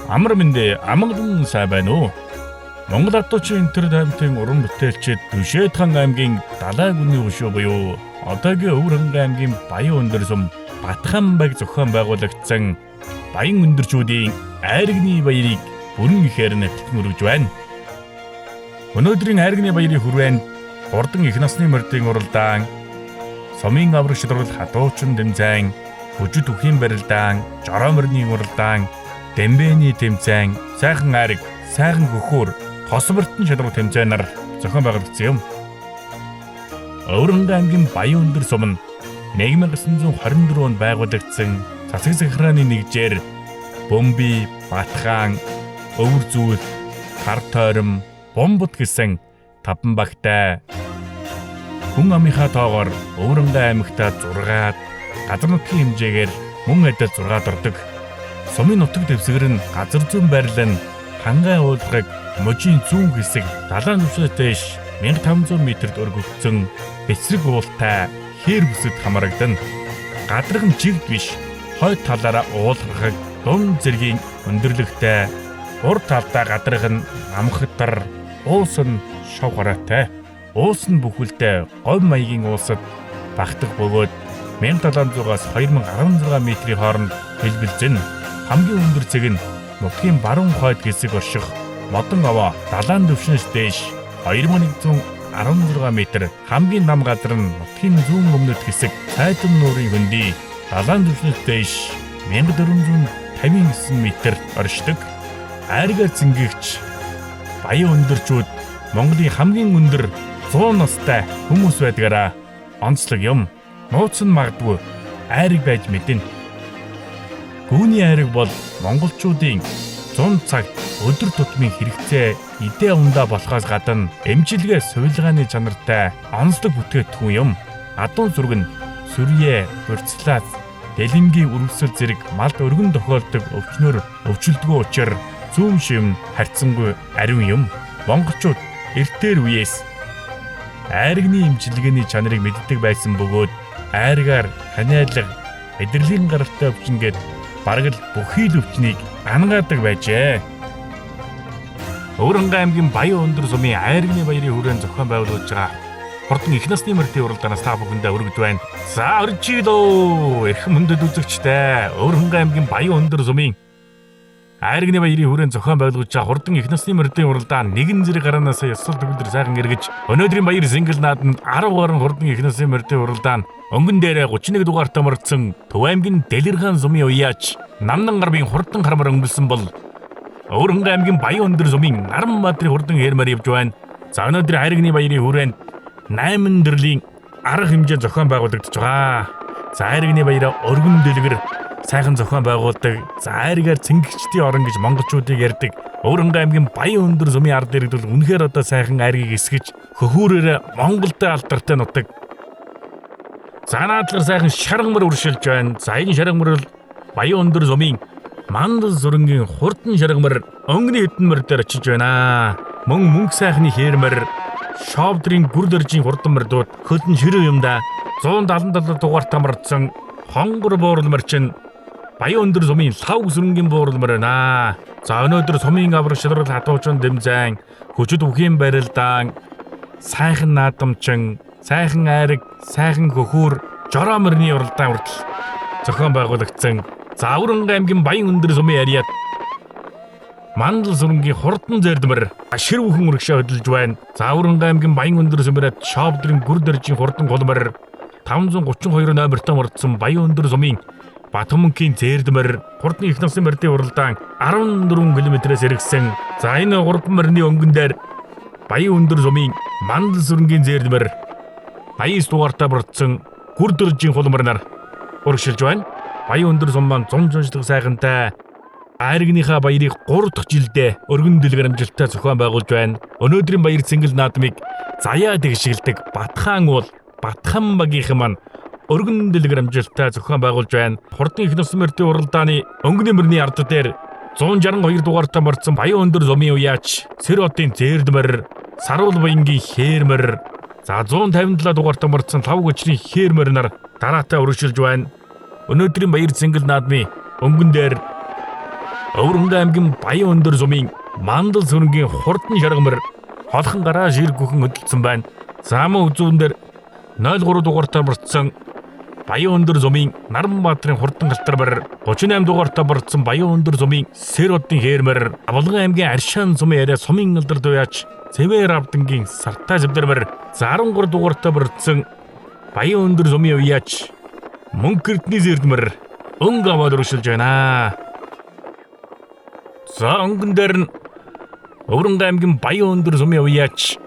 Амар мэндэ амгалан сайн байна уу? Монгол Ардуучийн интернет хаймтын уран бүтээлчид Түшээдхан аймгийн Далай гүний өшөө буюу одоогийн Өвөрхөнгөн аймгийн Баян өндөр сум Батхан баг зохион байгуулагдсан Баян өндөрчүүдийн айргны баярыг бүрэн ихээр нэвтрэн өргөж байна. Өнөөдрийн айргны баярын хүрээнд хурдан их насны мордын уралдаан, сумын авраг шидрүүл хадуучин тэмцээн, хүчит үхийн барилдаан, жороо морны уралдаан, Дэмбэний тэмцээн, сайхан айраг, сайхан хөхөр, тосбортын шалруу тэмцээнээр зохион байгуулагдсан юм. Өвөрхөнгөн аймгийн Баян өндөр сум нь 1924 онд байгуулагдсан засаг захиргааны нэгжээр Бөмбөй, Батхан, Өвөр зүйл, Хар тойрон, Бомбот гэсэн 5 багтай хүн амынхаа тоогоор Өвөрхөнгөн аймагта 6-аад газар нутгийн хэмжээгээр мөн адил 6-аад ордог. Сумын нутаг дэвсгэр нь газар зүйн байрлал нь хангай уулгыг можийн зүүн хэсэг далайн түвшээс дэш 1500 м-д өргөгдсөн бэцрэг уултай хээр бүсэд хамрагдана. Гадарх нь жигд биш, хойд талаараа уулгах дунд зэргийн өндөрлөгтэй, урд талдаа гадарх нь амхтар, уус нь шов хараатай. Уус нь бүхэлдээ говь маягийн уусад багтах бөгөөд 1700-аас 2016 м-ийн хооронд хэлбэлзэн. Хамгийн өндөр зэг нь нутгийн баруун хойд хэсэг орших модон овоо далайн түвшнээс дээш 2116 м, хамгийн нам газар нь нутгийн зүүн өмнөд хэсэг Цайтан нуурын хөндөй далайн түвшнээс дээш 1459 м оршдог. Айргаар зингэгч Баян өндөрчүүд Монголын хамгийн өндөр 100 настай хүмүүс байдгаараа онцлог юм. Нууц нь магадгүй айраг байж мэднэ. Гүүний айраг бол монголчуудын 100 цагт өдөр тутмын хэрэгцээ идэ ундаа болохоос гадна эмчилгээ сувилгааны чанартай онцлог бүтээгдэхүүн юм. Адуун зураг нь сүрье, бурцлаас, дэлэнгийн үргэлжлэл зэрэг малд өргөн тохиолдог өвчнөр өвчлөлтгүй учраа зүүн шим харьцангуй ариун юм. Монголчууд эртээр үеэс айрагны эмчилгээний чанарыг мэддэг байсан бөгөөд айрагаар ханиалга, эдэрлийн гаралтай өвчин гээд бараг л бүхий л өвчнийг ангаадаг байжээ. Өвөрхөнгөн аймгийн Баян өндөр сумын айргны баярын хүрээнд зохион байгуулж байгаа хурдан их насны мордын уралдаанаас та бүхэндээ өргөж байна. За орж идөө эрхэм мөндөд үзэгчтэй Өвөрхөнгөн аймгийн Баян өндөр сумын айргны баярын хүрээнд зохион байгуулж байгаа хурдан их насны мордын уралдаан нэгэн зэрэг гараанаас ёсол төгөлдөр сайхан эргэж өнөөдрийн баяр сингл нааданд 10 гаруй хурдан их насны мордын уралдаан өнгөн дээрээ 31 дугаартай мордсон Төв аймгийн Дэлгэрхан сумын уяач Намнан гарбын хурдан хармар өнгөлсөн бол Өвөрхөнгөн аймгийн Баян өндөр сумын Наран баатрын хурдан хэрмэр явж байна. За өнөөдрийн айргны баярын хүрээнд 8 төрлийн арга хэмжээ зохион байгуулагдаж байгаа. За айргны баяраа өргөн дэлгэр сайхан зохион байгуулдаг. За айргаар цэнгэгчдийн орон гэж монголчуудыг ярьдаг. Өвөрхөнгөн аймгийн Баян өндөр сумын ард иргэд бол үнэхээр одоо сайхан айргийг эсгэж хөхүүрээр Монголтой алдартай нутаг. За наадлаар сайхан шаргамар өршөлж байна. За энэ шаргамар бол Баян өндөр сумын Мандал зүрэнгийн хурдан шаргамар өнгөний хэдэн мөр дээр очиж байна. Мөнх сайхны хэрмэр шовдрын гүр дөржийн хурдан мөрдүүд хөлн ширүү юм да. 177 дугаартай мордсон хонгор буурлмар чинь Баян өндөр сумын лав сүрэнгийн буурлмар байна. За өнөөдөр сумын авраг шидрүүл хадуучин тэмцээн, хүчит үхийн барилдаан, сайхан наадамчин, сайхан айраг, сайхан хөхөр, жороо морны уралдаан хүртэл зохион байгуулагдсан. За Өвөрхөнгөн аймгийн Баян өндөр сумын ариад Мандал сүрэнгийн хурдан зэрдмэр ашир бүхэн урагшаа хөдөлж байна. За Өвөрхөнгөн аймгийн Баян өндөр сумын шовдрын гүр дөржийн хурдан голмор 532 номертой мордсон Баян өндөр сумын Батмөнхийн зэрдмэр хурдан их насны мордын уралдаан 14 км-с эргэсэн. За энэ 3 морны өнгөн дээр Баян өндөр сумын Мандал сүрэнгийн зэрдмэр 89 дугаартай мордсон гүр дөржийн голморноор урагшилж байна. Баян өндөр сум маань зун жуншлаг сайхантай айргныхаа баярыг 3 дахь жилдээ өргөн дэлгэр амжилттай зохион байгуулж байна. Өнөөдрийн баяр цэнгэл наадмыг заяа тэгшгэлдэг Батхан уул Батхан багийнхан маань өргөн дэлгэр амжилттай зохион байгуулж байна. Хурдан их насны мордын уралдааны өнгөний мөрний ард дээр 162 дугаартай мордсон Баян өндөр сумын уяач Сэр хотын зэрдмэр Саруул баянгийн хэрмэр за 157 дугаартай мордсон Лав гочрын хэрмэр нар дараатай өргөжлж байна. Өнөөдрийн баяр цэнгэл наадмын өнгөн дээр Өвөрхөнгө аймгийн Баян өндөр сумын Мандал сүрэнгийн хурдан шаргамар холхон гараа ширэг бүхэн хөдөлсөн байна. Замын үзүүн дээр 03 дугаартай борцсон Баян өндөр сумын Наранбаатарын хурдан галтармар 38 дугаартай борцсон Баян өндөр сумын Сэродын хээрмэр Авалган аймгийн Аршаан сумын яриа сумын алдар туяач Цэвэр авдангийн Сартай завдармар 13 дугаартай борцсон Баян өндөр сумын уяач Мөнхөрдний зэрдмэр өнгө аваад өршөлж байна. За өнгөн дээр нь Өвөрхөнгө аймгийн Баян өндөр сумын уяач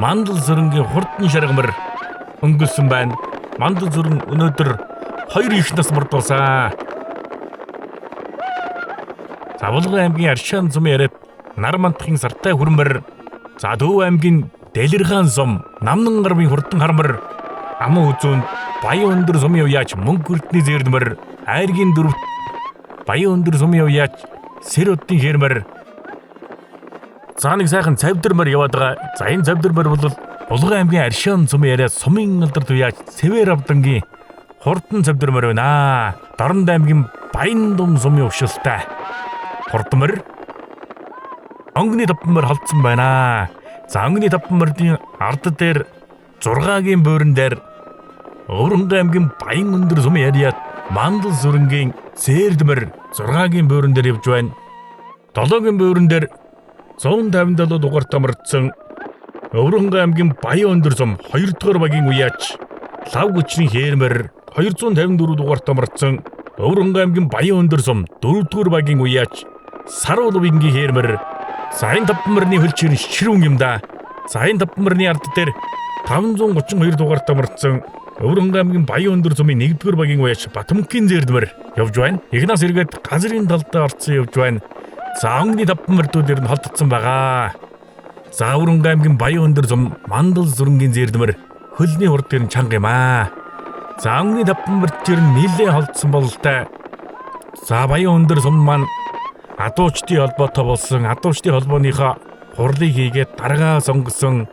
Мандал сүрэнгийн хурдан шаргамар өнгөлсөн байна. Мандал сүрэн өнөөдөр 2 их нас мордуулсан. Авалган аймгийн Аршаан сумын яриад Нармантахын Сартай хүрмэр за Төв аймгийн Дэлэрхан сум Намнан гарвын хурдан хармар аман үзүүнд Баян өндөр сумын уяач Мөнхөрдний зэрдмэр айргийн дөрөвт Баян өндөр сумын уяач Сэродын хээрмэр за нэг сайхан цавдэрмэр яваад байгаа. За энэ цавдэрмэр бол Булган аймгийн Аршаан сумын яриа сумын алдар туяач Цэвэр авдангийн хурдан цавдэрмэр байна. Дорнод аймгийн Баян дум сумын өвшөлтэй хурдмэр онгоны тавмар холдсон байна. За онгоны тавмарын ард дээр 6-гийн буурин дээр Өвөрхөнгө аймгийн Баян өндөр сумын яриад Мандал сүрэнгийн Сэрдмэр 6-гийн буурин дээр явж байна. 7-гийн буурин дээр 157 дугаартай мордсон Өвөрхөнгө аймгийн Баян өндөр сум 2 дугаар багийн уяач Лав гүчний хээрмэр 254 дугаартай мордсон Өвөрхөнгө аймгийн Баян өндөр сум 4 дугаар багийн уяач Саруулвингийн хээрмэр сайн тавмарны хөлчийн ширүүн юм да. Сайн тавмарны ард дээр 532 дугаартай мордсон Өвөрхөнгө аймгийн Баян өндөр сумын 1-р багийн уяач Батмөнхийн зэрдмэр явж байна. Игнаас эргээд газрын талдаа орцсон явж байна. За онгоны тавмартууд ер нь холдсон байгаа. За Өвөрхөнгө аймгийн Баян өндөр сум Мандал сүрэнгийн зэрдмэр хөлний хурд дээр чанга юм аа. За онгоны тавмарт ер нь нэлээд холдсон бололтой. За Баян өндөр сум маань адуучдын холбоотой болсон адуучдын холбооныхоо хурлыг хийгээд даргаа сонгосон.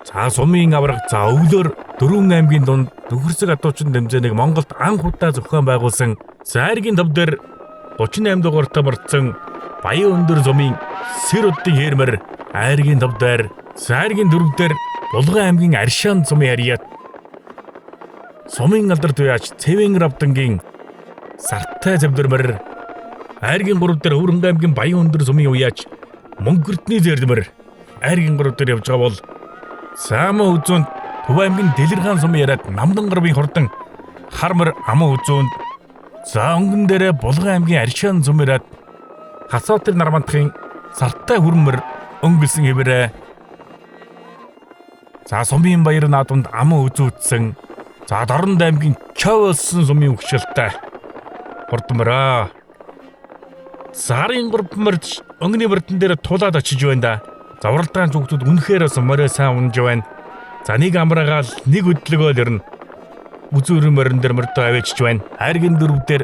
За сумын авраг за өглөөр 4 аймгийн дунд нөхөрсөг адуучин дэмжээнийг Монголд анх удаа зохион байгуулсан. За айргийн тав дээр 38 дугаартай мордсон Баян өндөр сумын Сэродын хээрмэр айргийн тав дээр за айргийн 4 дээр Булган аймгийн Аршаан сумын яриад сумын алдар туяач Цэвэр авдангийн Сартай завдэрмэр айргийн 3 дээр Өвөрхөнгө аймгийн Баян өндөр сумын уяач Мөнхөрдний зэрдмэр айргийн 3 дээр явж байгаа бол Самаа үзүүнд Төв аймгийн Дэлэрхан сумын яриад Намнан гарвын хурдан хармар аман үзүүнд за өнгөн дээрээ Булган аймгийн Аршаан сумын яриад Хасаатар Нармантахын Сартай хүрмэр өнгөлсөн хэвээрээ за сумын баяр наадамд аман үзүүлсэн. За Дорнод аймгийн Чавлсан сумын өгшөлтэй хурдмараа Сарын 3 март өнгөний бэртэн дээр тулаад очиж байна да. Завралдаан зүгтүүд үнэхээр морой сайн унж байна. За нэг амраагаал нэг хөдлөгөөл ирнэ. Үзүүрэн морин дээр мордоо авчиж байна. Айргийн 4 дээр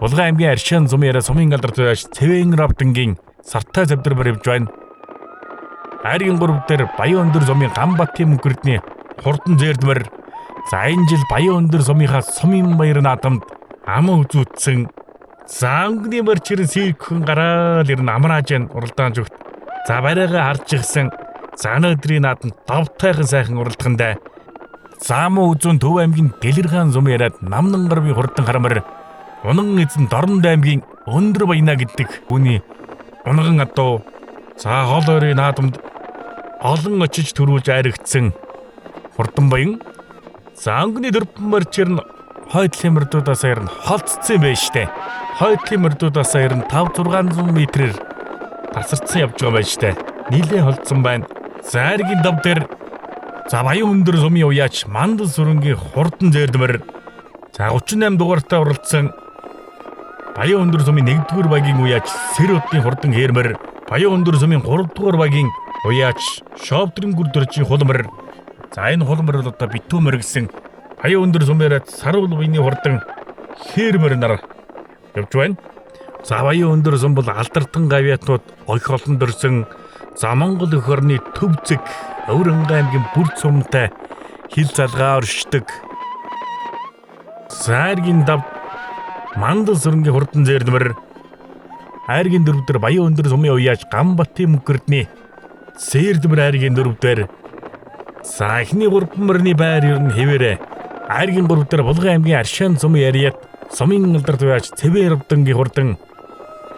Булган аймгийн Аршаан сумын яриа сумын алдар туяач Цэвэр авдангийн Сартай завдэрмэр явж байна. Айргийн 3 дээр Баян өндөр сумын Гамбатын Мөнхөрдний хурдан зэрдмэр за энэ жил Баян өндөр сумынхаа сумын баяр наадамд аман үзүүлсэн. За өнгөний морчирэн сэрхэн гараал ирнэ амрааж байна уралдаан зүгт. За барайгаа харж ирсэн. За өнөөдрийн наадамд давтайхан сайхан уралдахандаа. За муу үзүүн Төв аймгийн Дэлэрхан сумын яриад Намнан гарвын хурдан хармар унан эзэн Дорнод аймгийн Өндөр Баяна гэдэг хүний унган адуу. За хол ойрын наадамд олон очиж төрүүлж айрагдсан хурдан баян. За өнгөний дөрвөн морчирэн хойдлын мордуудаас ирнэ холцсон юм байна штэ. Хойдлын мордуудаас ирнэ 5-600 метрээр тасарсан явж байгаа байна штэ. Нийлээ холдсон байна. За айргийн дав дээр за Баян өндөр сумын уяач Мандал сүрэнгийн хурдан зэрдмэр за 38 дугаартай оролцсон Баян өндөр сумын 1-р багийн уяач Сэродын хурдан хээрмэр Баян өндөр сумын 3-р багийн уяач Шовдрын гүрдэрчийн хулмар. За энэ хулмар бол одоо битүү мэрэгсэн Баян өндөр сумын Саруулвины хурдан хээрмэр нар явж байна. За Баян өндөр сум бол алдартан гавьяатнууд ойх олон дөрсөн. За Монгол эх орны төв зэг Өвөрхөнгө аймгийн бүр цумтай хил залгаа оршдог. За айргийн дав Мандал сүрэнгийн хурдан зэрдмэр айргийн дөрөв дээр баян өндөр сумын уяаж Гамбатын мөнгөрдний Сэрдмэр айргийн дөрөв дээр за эхний 3 мөрний байр ер нь хэвээрээ айргийн 3 дээр Булган аймгийн Аршаан сумын яриад сумын алдар туяаж Цэвэр авдангийн хурдан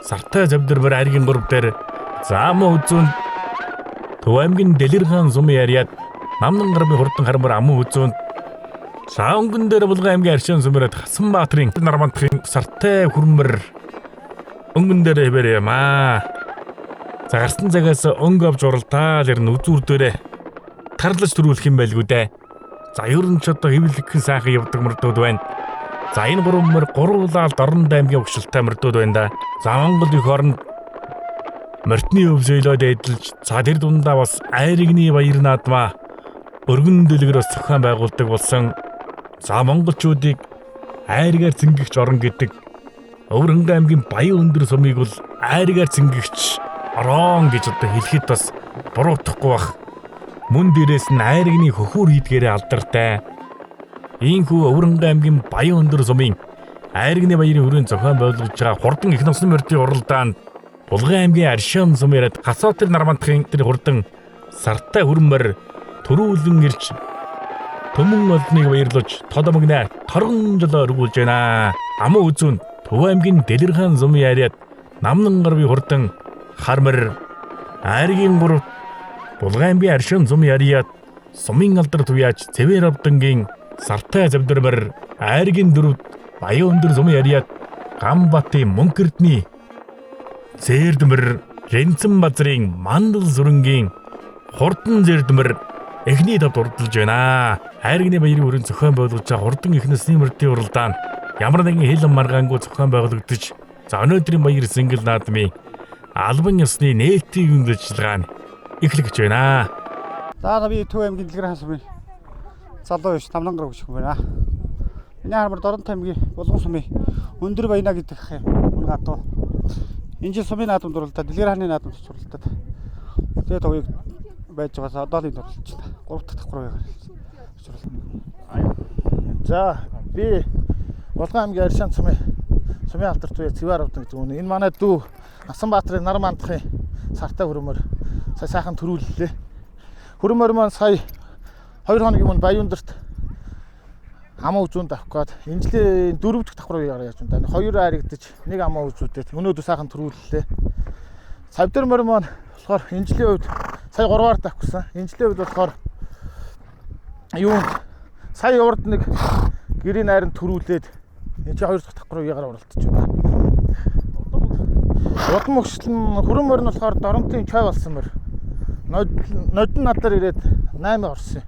Сартай завдэрмэр айргийн 3 дээр заамаа үзүүн Төв аймгийн Дэлгэрхан сумын яриад Намнан гармын хурдан хармар аман үзүүн за өнгөн дээр Булган аймгийн Аршаан сумраад Хасанбаатарын Нармантахын Сартай хүрмэр өнгөн дээр хэвээрээ маа за гарсан цагаас өнгө авч уралдаал ер нь үзүүр дээрээ тарлаж төрүүлэх юм байлгүй дээ. За ер нь ч одоо хэвлэгхэн сайхан явдаг мөрдүүд байна. За энэ 3 мөр гуруулаад Дорнод аймгийн өгшөлтэй мөрдүүд байна да. За Монгол их оронд мөртний өв сөйлөөд эдэлж за тэр дундаа бас айргны баяр наадмаа өргөн дэлгэр бас зохион байгуулдаг болсон. За монголчуудыг айргаар цэнгэгч орон гэдэг Өвөрхөнгөн аймгийн Баян өндөр сумыг бол айргаар цэнгэгч орон гэж одоо хэлэхэд бас буруутахгүй бах. Мөн дээрээс нь айргны хөхөр хийдгээрээ алдартай. Ийхүү Өвөрхөнгөн аймгийн Баян өндөр сумын айргны баярын хүрээнд зохион байгуулж байгаа хурдан их насны морьдын уралдаанд Булган аймгийн Аршаан сум яриад Хасаатар Нармантахын тэр хурдан Сартай хүрмэр төрүүлэн ирж төмөн олныг баярлаж тодомгнаа торгон жолоо өргүүлж байна. Амаа үзүүн Төв аймгийн Дэлгэрхан сумын яриад Намнан гармын хурдан хармар айргийн 3 Булган аймгийн Аршаан сумын яриад сумын алдар туяаж Цэвэр авдангийн Сартай завдэрмэр айргийн 4 Баян өндөр сумын яриад Гамбатын мөнгөрдний Сэрдмэр Рэнцэн базрын Мандал сүрэнгийн хурдан Сэрдмэр эхний давд урдалж байна. Айргны баярын хүрээнд зохион байгуулж байгаа хурдан их насны морьдын уралдаанд ямар нэгэн хэл маргаангүй зохион байгуулагдаж за өнөөдрийн баяр сэнгэл наадмын албан ёсны нээлтийн үйлчилгээ нь эхлэж байна. За би Төв аймгийн Дэлгэрхан сумын залуу биш Намнан гар өгч юм байна. Миний хармар Дорнод аймгийн Булган сумын өндөр баяна гэдэг хүн гадуу. Энэ жил сумын наадамд уралдаад Дэлгэрханы наадамд уралдаад тэгээд товыг байж байгаас одоолын уралдаж байна. 3 дахь давхар байгаар. За би Булган аймгийн Аршаан сумын алдар туяа Цэвэр авдаг гэдэг үнэ. Энэ манай дүү Хасанбаатарын Нармантахын Сартай хүрмэр сая сайхан төрүүллээ. Хүрмэр маань сая 2 хоногийн өмнө Баян өндөрт амаа үзүүнд авах гээд энэ жилийн 4 дахь давхар байгаар яаж байна. 2 айрагдаж 1 амаа үзүүдэд өнөөдөр сайхан төрүүллээ. Савдэрмэр маань болохоор энэ жилийн үед сая 3-аар давх гэсэн. Энэ жилийн үед болохоор юунд сая урд нэг гэрийн найранд төрүүлээд энэ чи 2 дахь давхар байгаар уралдаж байна. Удам өгшлэн хүрмэр нь болохоор Доронтын чой болсон мөр. Нодон надар ирээд 8 орсон.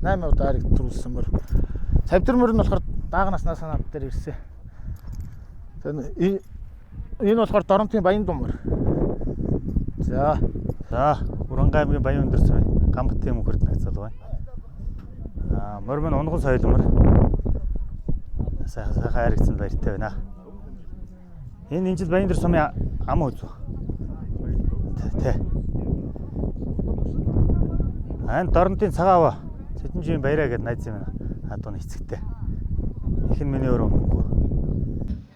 8 удаа айрагд төрүүлсэн мөр. Савдэрмөр нь болохоор даагнаснаас над дээр ирсэн. Энэ болохоор Доронтын Баян думэр. За Булган аймгийн Баян өндөр сумын Гамбатын мөнхөрд нэг залуу байна. Морь мөн унган соёлмөр. Сайхан айрагцсан баяртай байна. Энэ жил Баян өндөр сумын ам үзүү. Тэ. Ань Доронтын цагаав Сэдэнжийн баяраа гэд найз юм байна. Адууны эцэгтэй. Ихэн миний өөр өмнөгүй.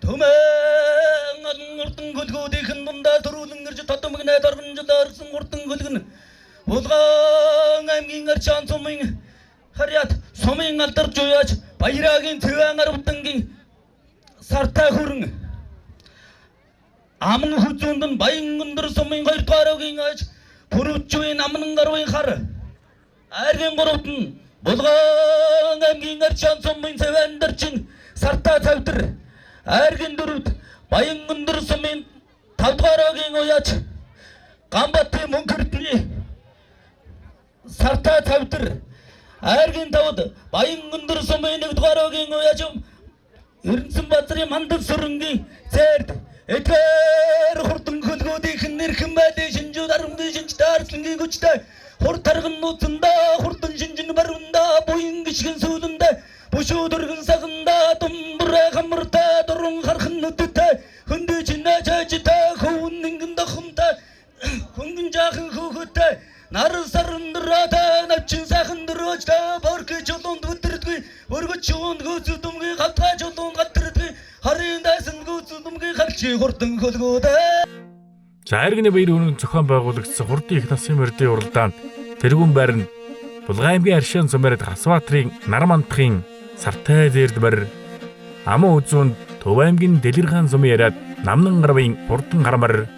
Төмэн урдан гөлгүүдийн дундаа төрүүлэн ирж тодомгнаа торгон жолоорсон урдан гөлгөн Булган аймгийн Аршаан сумын харьяат сумын алдарж уяаж баяраагийн Цэвэн авдангийн Сартай хүрэн аман хүзүүнд Баян өндөр сумын 2 дугаар өгийн аж бүрүүчийн аман гарвын хар айргийн 3-т Булган аймгийн Аршаан сумын Цэвэн дэрчин Сартай цавдар айргийн 4-т Баян өндөр сумын 5 дугаар өгийн уяаж Гамбатын мөнгөрдний Сартай цавдар айргийн 5-д Баян өндөр сумын 1 дугаар өгийн уяаж Рэнцэн базрын Мандал сүрэнгийн Цэрд эдгээр хурдан хөлгүүдийн нэрхэн байдгийн шинжүү дарамгийн шинжтэй арслангийн хүчтэй хур тарган нууцанда хурдан шинжин баруунда буян гიშгэн сүүлэндэ бүшүү дөргөн саганда думбраа хамартай дуран хархан нүдтэй хөндөж чинээжтэй хөвн нэгэн дохомтой хөнгөн жаахан хөөхөтэй нар сарандратай навчин сайхан дөрөөжтэй борки чулуунд өдөрдгүй өргөж чуунд гүйцэдэмгийн хавтгай чулуунд гатэрдгүй харин дайсан гүйцэдэмгийн харчи хурдан хөлгөөдэй За Айргины баяр үнэн зохион байгуулагчсан хурдын их насны морьдын уралдаанд тэргүүн байрны Булган аймгийн Аршаан сумарт Хасбаатрын Нармандахын Сартай Зээрдмэр Аман үзүүнд Төв аймгийн Дэлгэр хаан сумын яриад Намнан гарвын хурдан гармар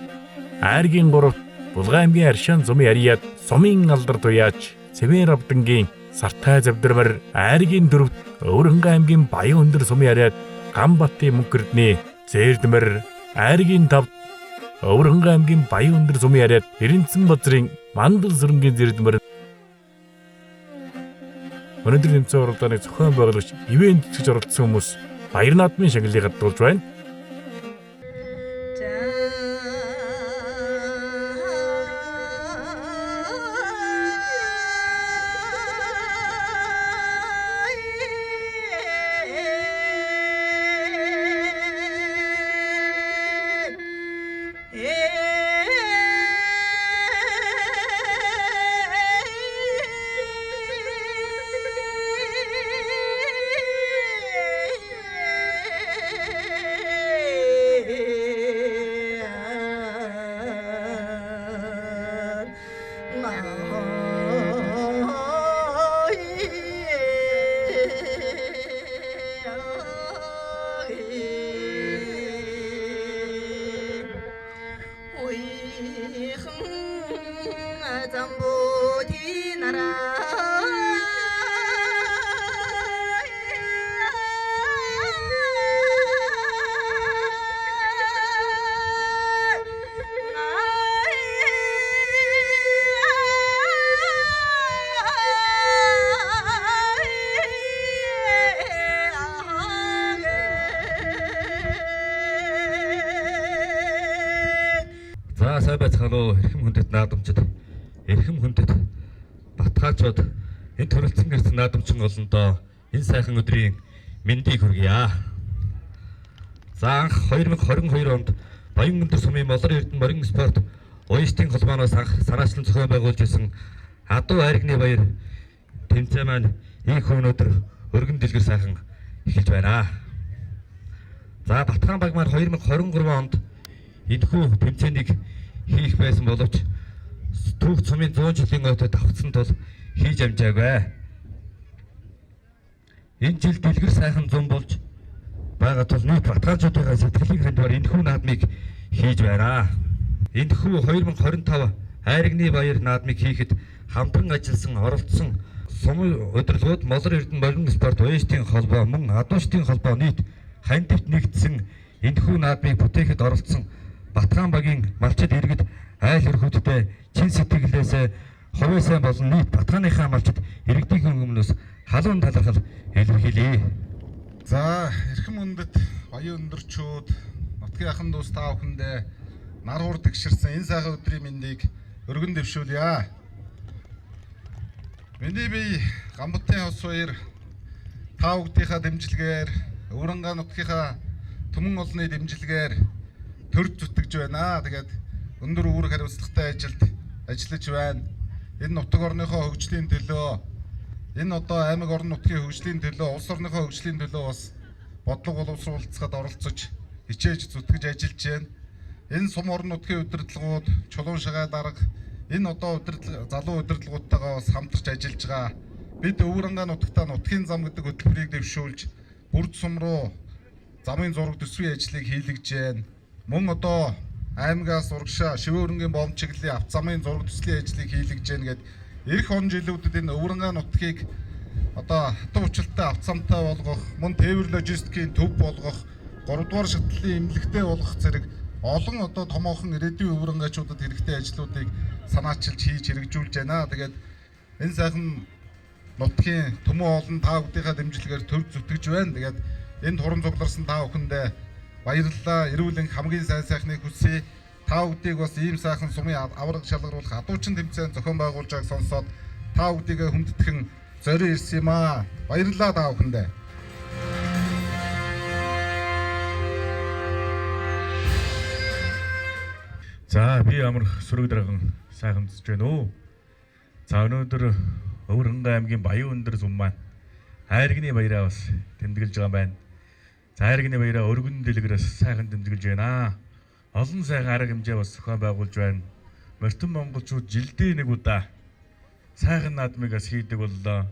Айргийн 3-т Булган аймгийн Аршаан сумын яриад сумын алдар туяач Цэвэр авдангийн Сартай Завдэрмэр Айргийн 4-т Өвөрхөнгөн аймгийн Баян өндөр сумын яриад Гамбатын Мөнгөрдний Зээрдмэр Айргийн 5-т Өвөрхөнгөн аймгийн Баян өндөр сумын яриад Эренцэн базрын Мандал сүрэнгийн Зээрдмэр өнөөдөр нэмсэн уралдааны зохион байгуулагч ивент гэж оролцсон хүмүүс баяр наадмын шагналыг гадуулж байна. За сайн байцгаана уу эрхэм хүндэт наадамчид эрхэм хүндэт батгаачууд энэ төрөлцөн ирсэн наадамчин олондоо энэ сайхан өдрийн мэндийг хүргье. За анх 2022 онд Баян өндөр сумын Молор Эрдэнэ морин спорт уястын холбооноос анх санаачлан зохион байгуулж исэн Адуу Айргины баяр тэмцээн маань их өнөөдөр өргөн дэлгэр сайхан эхэлж байна. За Батхан баг маань 2023 онд энэхүү тэмцээнийг хийх байсан боловч түүх цумын 100 жилийн ойд давхцсан тул хийж амжаагүй. Энэ жил дэлгэр сайхан зам болж байгаа тул нийт батгаачуудын сэтгэлийн хандвар энэхүү наадмыг хийж байна. Энэхүү 2025 Айргины баяр наадмыг хийхэд хамтран ажилласан оролцсон сумын удирдлагууд Молор Эрдэнэ морин спорт уястын холбоо мөн Адуушдын холбоо нийт хандивт нэгдсэн энэхүү наадмыг бүтээхэд оролцсон Батхан багийн малчид иргэд айл өрхөдтэй чин сэтгэлээсээ хувьсаа болон нийт Батханыхаа малчид иргэдийн өмнөөс халуун талархал илэрхийлье. За эрхэм хүндэт баян өндөрчүүд нутгийн ахын дүүс та бүхэндээ нар хур тэгшэрсэн энэ сайхан өдрийн мэндийг өргөн дэвшүүлье. Миний бие Гамбатын хос баяр та бүхнийхээ дэмжлэгээр Өвөрхөнгөн нутгийнхаа түмэн олонны дэмжлэгээр төрж зүтгэж байна. Тэгээд өндөр үүрэг хариуцлагатай ажилд ажиллаж байна. Энэ нутаг орныхоо хөгжлийн төлөө энэ одоо аймаг орон нутгийн хөгжлийн төлөө улс орныхоо хөгжлийн төлөө бас бодлого боловсруулалтад оролцож хичээж зүтгэж ажиллаж байна. Энэ сум орон нутгийн удирдлагууд Чулуун шагаа дарга энэ одоо залуу удирдлагуудтайгаа бас хамтарч ажиллаж байгаа. Бид Өвөрхөнгөн нутагтаа нутгийн зам гэдэг хөтөлбөрийг дэвшүүлж бүрд сум руу замын зураг төсвийн ажлыг хийлгэж байна. Мөн одоо аймагаас урагшаа Шивэөрөнгийн бомб чиглэлийн авто замын зураг төслийн ажлыг хийлгэж байна гэд эх он жилүүдэд энэ Өвөрхөнгөн нутгийг одоо хатан учиртай авто замтай болгох, мөн тээвэр логистикийн төв болгох, 3 дугаар шатлалын эмнэлэгтэй болгох зэрэг олон одоо томоохон ирээдүйн өвөрхөнгөчүүдэд хэрэгтэй ажлуудыг санаачилж хийж хэрэгжүүлж байна. Тэгээд энэ сайхан нутгийн төмөн олон та бүхнийхээ дэмжлэгээр төв зүтгэж байна. Тэгээд энд хуран цугларсан та бүхэндээ баярлалаа. Эрүүл энх хамгийн сайн сайхныг хүсье. Та бүдийг бас ийм сайхан сумын авраг шалгаруулах адуучин тэмцээн зохион байгуулж байгааг сонсоод та бүдийгээ хүндэтгэн зорин ирсэн юм аа. Баярлалаа та бүхэндээ. За би амар сүрэг дарган сайхан үзэж байна уу. За өнөөдөр Өвөрхөнгөн аймгийн Баян өндөр сум маань Айргины баяраа бас тэмдэглэж байгаа юм байна. За Айргины баяраа өргөн дэлгэрээс сайхан тэмдэглэж байна. олон сайхан арга хэмжээ бас зохион байгуулж байна. Морьтон монголчууд жилдээ нэг удаа сайхан наадмыг бас хийдэг боллоо.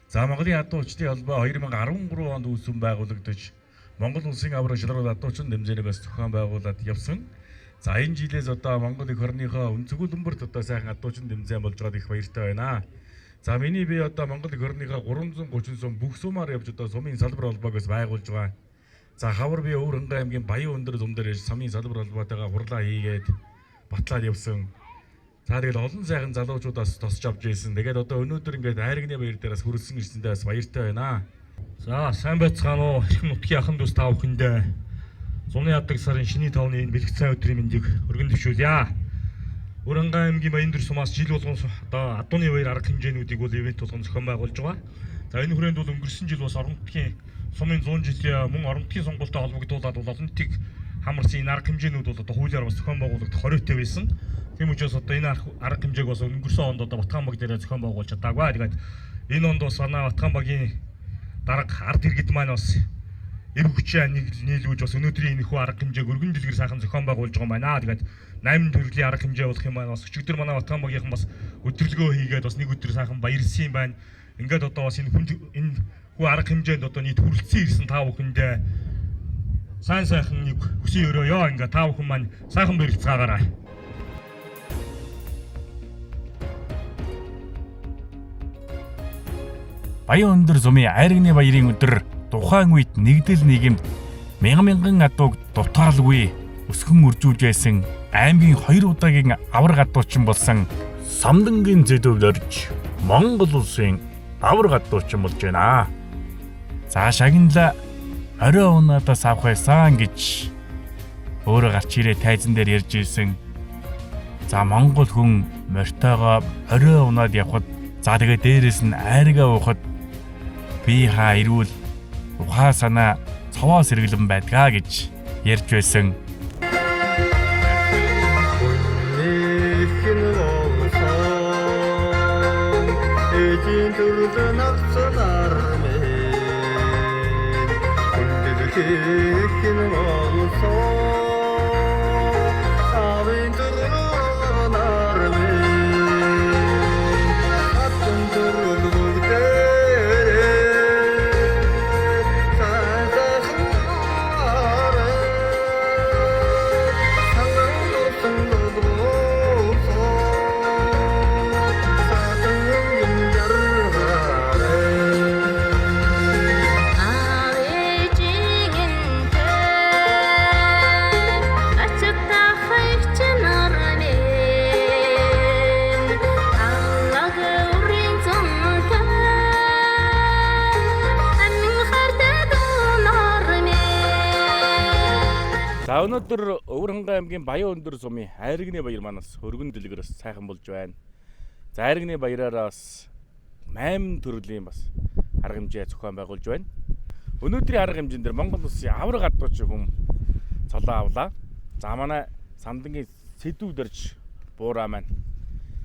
За Монголын адуу хүчний холбоо 2013 онд үүсгэн байгуулагдаж Монгол улсын авраг шалрал адуучин нэмзэнийг бас зохион байгуулад явсан. За энэ жилээс одоо Монгол эх орныхоо өнцгөлбөрт одоо сайхан адуучин нэмзэн болж байгаад их баяртай байна. За миний би одоо Монгол эх орныхоо 330 сум бүх сумаар явж одоо сумын салбар холбоог бас байгуулж байгаа. За хавар би Өвөрхангай аймгийн Баян өндөр зам дээр сумын салбар холбоотойгоо хурлаа хийгээд батлаад явсан. За тэгэл олон сайхан залуучуудаас тосч авч ирсэн. Тэгээд одоо өнөөдөр ингээд айргны баяр дээрээс хүрэлсэн ирсэндээ бас баяртай байна. За сайн байцгаана уу? Эрхэм нутгийн ахын дүүс та бүхэндээ зуны ядаг сарын шиний 5-ны энэ бэлтгэцийн өдрийн мэндийг өргөн дэвшүүлье. Өвөрхангай аймгийн Баян өндөр сумаас жил болгон одоо адууны баяр арга хэмжээнүүдийг бол ивент болгон зохион байгуулж байгаа. За энэ хүрээнд бол өнгөрсөн жил бас орон нутгийн сумын 100 жилийн мөн орон нутгийн сонгуультай холбогдуулаад бол олон нийтийг хамарсан энэ арга хэмжээнүүд бол одоо хуулиар бас зохион байгуулагдах хориотой байсан. Тийм учраас одоо энэ арга хэмжээг бас өнгөрсөн онд одоо Батхан баг дээр зохион байгуулж чадаагүй. Тэгээд энэ онд бас манай Батхан багийн дарга ард иргэд маань бас эв хүчээ нийлүүлж бас өнөөдрийн энэ хүү арга хэмжээг өргөн дэлгэр сайхан зохион байгуулж байгаа юм байна. Тэгээд 8 төрлийн арга хэмжээ болох юм байна. Бас өчигдөр манай Батхан багийнхан бас өдрөлгөө хийгээд бас нэг өдөр сайхан баярлсан юм байна. Ингээд одоо бас энэ хүү арга хэмжээнд одоо нийт хүрэлцэн ирсэн та бүхэндээ сайн сайхан нэг хүсье өрөөё. Ингээд та бүхэн маань сайхан баярлцгаагаарай. Баян өндөр сумын айргны баярын өдөр тухайн үед нэгдэл нийгэмд мянган адууг дутаалгүй өсгөн үржүүлж байсан аймгийн 2 удаагийн авраг адуучин болсон Самдангийн зэдвд орж Монгол улсын авраг адуучин болж байна. За шагналаа орой унаадаас авах байсан гэж өөрөө гарч ирээ тайзан дээр ярьж ирсэн. За Монгол хүн морьтойгоо орой унаад явхад за тэгээ дээрэс нь айргаа уухад би хаа ирүүл ухаа санаа цаваа сэргэлэн байдгаа гэж ярьж байсан. За өнөөдөр Өвөрхангай аймгийн Баян өндөр сумын айргны баяр манаас өргөн дэлгэрээс сайхан болж байна. За айргны баяраараа бас 8 төрлийн бас арга хэмжээ зохион байгуулж байна. Өнөөдрийн арга хэмжээнд дэр Монгол улсын авраг адуучин хүм цолоо авлаа. За манай Самдангийн сэдвүүд орж буураа маань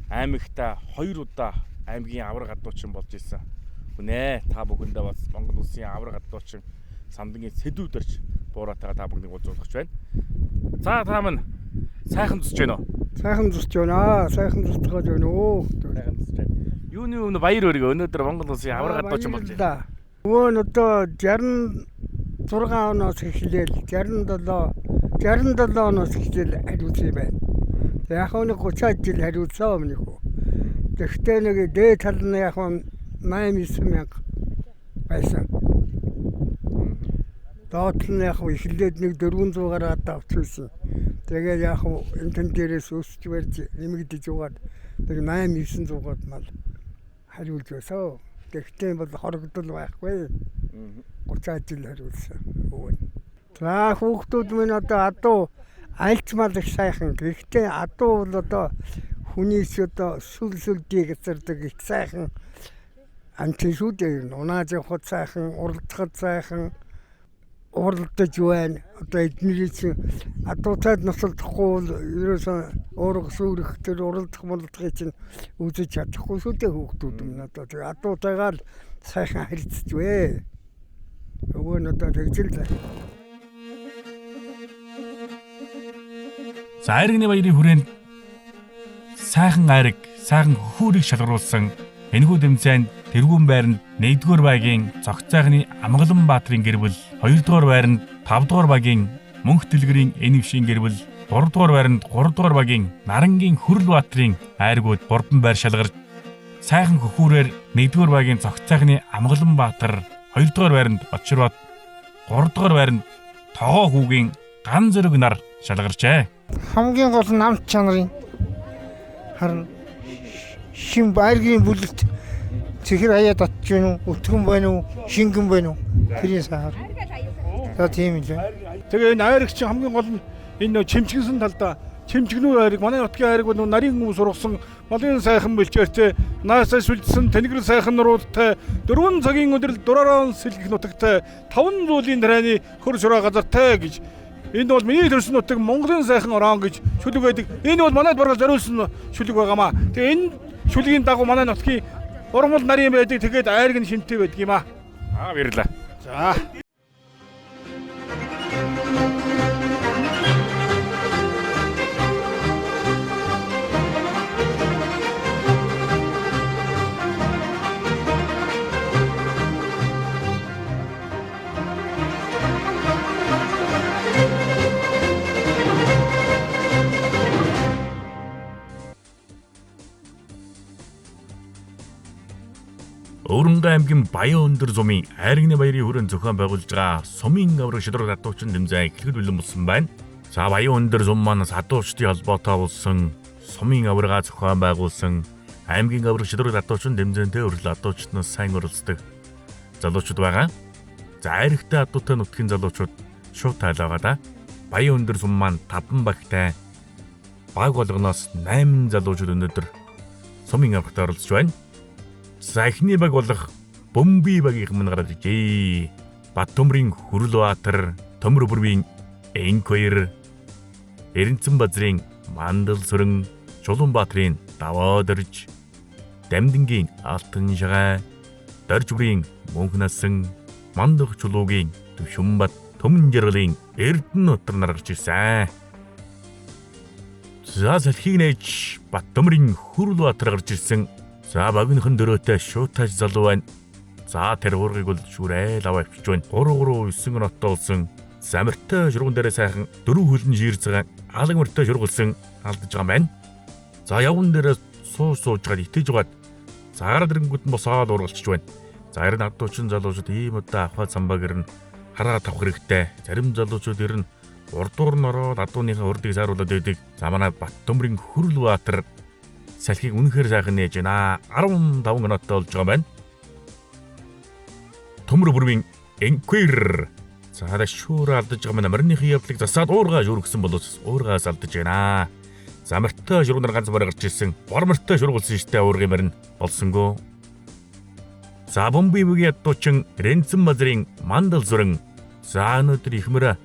аймагта 2 удаа аймгийн авраг адуучин болж ирсэн. Үнэ та бүхэндээ бас Монгол улсын авраг адуучин Самдангийн сэдвүүд орж буuraатайгаа та бүгдийг уулзуулах байна. За та маань сайхан зүсэж байна уу? Сайхан зүсэж байна. Сайхан зүсэж байна уу? Сайхан зүсэж байна. Юуны өмнө баяр өргөө өнөөдөр Монгол улсын авраг адуучин болж байна. Өвөө нь одоо 66 оноос эхлээл 67 оноос эхлээл хариуцсан юм байна. Яг нэг 30 жил хариуцсан өмнөх үү. Тэгэхдээ нэг дээд тал нь яг 89,000 байсан. Доод нь яг эхлээд нэг 400 гараад авчихсан. Тэгээд яг энэ тэн дээрээс өсч барьж нэмэгдэж угаад нэг 8-900-аад мал хариулж байсан. Гэхдээ бол хорогдол байхгүй. 30 жил хариулсан. За хүүхдүүд минь одоо адуу альч мал их сайхан. Гэхдээ адуу бол одоо хүнээс одоо сүлсүлдийг эцэрдэг их сайхан амчин шүү дээ. Унааж явахд сайхан, уралдахад сайхан уралдаж байна. Одоо эднэрээс адуутайд носолдохгүй бол ерөөсөө өөрөг сүрэх тэр уралдахыг чинь үзэж чадахгүй шүү дээ хүүхдүүд минь одоо тэр адуутайгаар сайхан харилцаж вэ. Өвөө нь одоо тэгжэл. За айргны баярын хүрээнд сайхан айраг, сайхан хөхүүрийг шалгаруулсан энэхүү тэмцээнд тэргүүн байранд 1-р байгийн Цогцайхны Амгалан Баатрын гэр бүл, 2-р байранд 5-р байгийн Мөнх Дэлгэрийн Энэвшийн гэр бүл, 3-р байранд 3-р байгийн Нарангийн Хүрэл Баатрын айргууд 3 байр шалгарч сайхан хөхүүрээр 1-р байгийн Цогцайхны Амгалан Баатар, 2-р байранд Очирбат, 3-р байранд Тогоо хүүгийн Ган Зориг нар шалгарчээ. Хамгийн гол нь намч чанарын харин шин байргийн бүлэлт цэхэр хаяад татж байна уу, өтгөн байна уу, шингэн байна уу? Тэрийн сахар. За тийм л байна. Тэгээ энэ айраг чинь хамгийн гол нь энэ чимчгэнсэн талдаа чимчгнүү айраг, манай нутгийн айраг бол нарийн хүмүүс ургасан малын сайхан бэлчээртэй, наасаа сүлдсэн тэнэгрэл сайхан нуруудтай, 4 цагийн өдрөл дураараа сэлгэх нутагтай, 5 зүйлийн тарианы хөр шураа газартай гэж. Энэ бол миний төрсөн нутаг Монголын сайхан орон гэж шүлэг байдаг. Энэ бол манайд бараг зориулсан шүлэг байгаамаа. Тэгээ энэ шүлгийн дагуу манай нутгийн ургамал нарийн байдаг. Тэгээд айраг нь шинтэй байдаг юм аа. Баярлалаа. За. Өвөрнгөө аймгийн Баян өндөр сумын айргны баярын хүрээнд зохион байгуулж байгаа сумын авраг шидрэг татуучин тэмцээн эхлэхэд бэлэн болсон байна. За Баян өндөр сум маань татуучдын холбоотой болсон сумын аврагаа зохион байгуулсан аймгийн авраг шидрэг татуучин тэмцээнтэй өргөл татуучднаас сайн оролцдог залуучууд байгаа. За айрагтай хатуутай нутгийн залуучууд шууд тайлаагаа да. Баян өндөр сум маань 5 багтай баг болгоноос 8 залуучууд өнөөдөр сумын аврагт оролцож байна. За эхний баг болох Бөмбөй багийн өмнө гараад ижээ. Баттөмрийн Хүрэл Баатар, Төмөр бүрийн Энкоёр, Эренцэн базрын Мандал Сүрэн, Чулуун Баатрын Даваа Дорж, Дамдингийн Алтан Шагаа, Дорж бүрийн Мөнх Насан, Мандах Чулуугийн Төвшөнбат, Төмөн Жаргалын Эрдэнэ Нутар нар гарч ирсэн. За салхийг нээж Баттөмрийн Хүрэл Баатар гарч ирсэн. За багийнхэн дөрөөтэй шууд тааж залуу байна. За тэр уургыг бол шүрээл аваа авчиж байна. 3-9 ноттой болсон. Замартай шургуун дээрээ сайхан 4 хөлн жирц байгаа. Алаг мөртэй шургуулсан алдаж байгаа юм байна. За явган дээрээ сууж гад итэж байгаад заарад дэрэнгүүд нь босоод ургалчиж байна. За харин адуучин залуучууд ийм удаа авахад самбаа гэрн хараа тавх хэрэгтэй. Зарим залуучууд ер нь урдуур нь ороод адууныхаа урдыг сааруулад байдаг. За манай Баттөмрийн Хүрэл Баатар салхийг үнэхээр сайхан нээж байна. 15 ноттой болж байгаа юм байна. Төмөр бүрийн Энкоёр. За шүүр алдаж байгаа манай морины явдлыг засаад уургаж өргөсөн болоос уургаас алдаж байна. За морьтой шургуунаар ганц бараа гарч ирсэн. Бор морьтой шургуулсан штэ уургын морин болсонгүй. За Бөмбөй багийн хатуучин Эренцэн базрын Мандал Сүрэн. За өнөөдөр ихмэр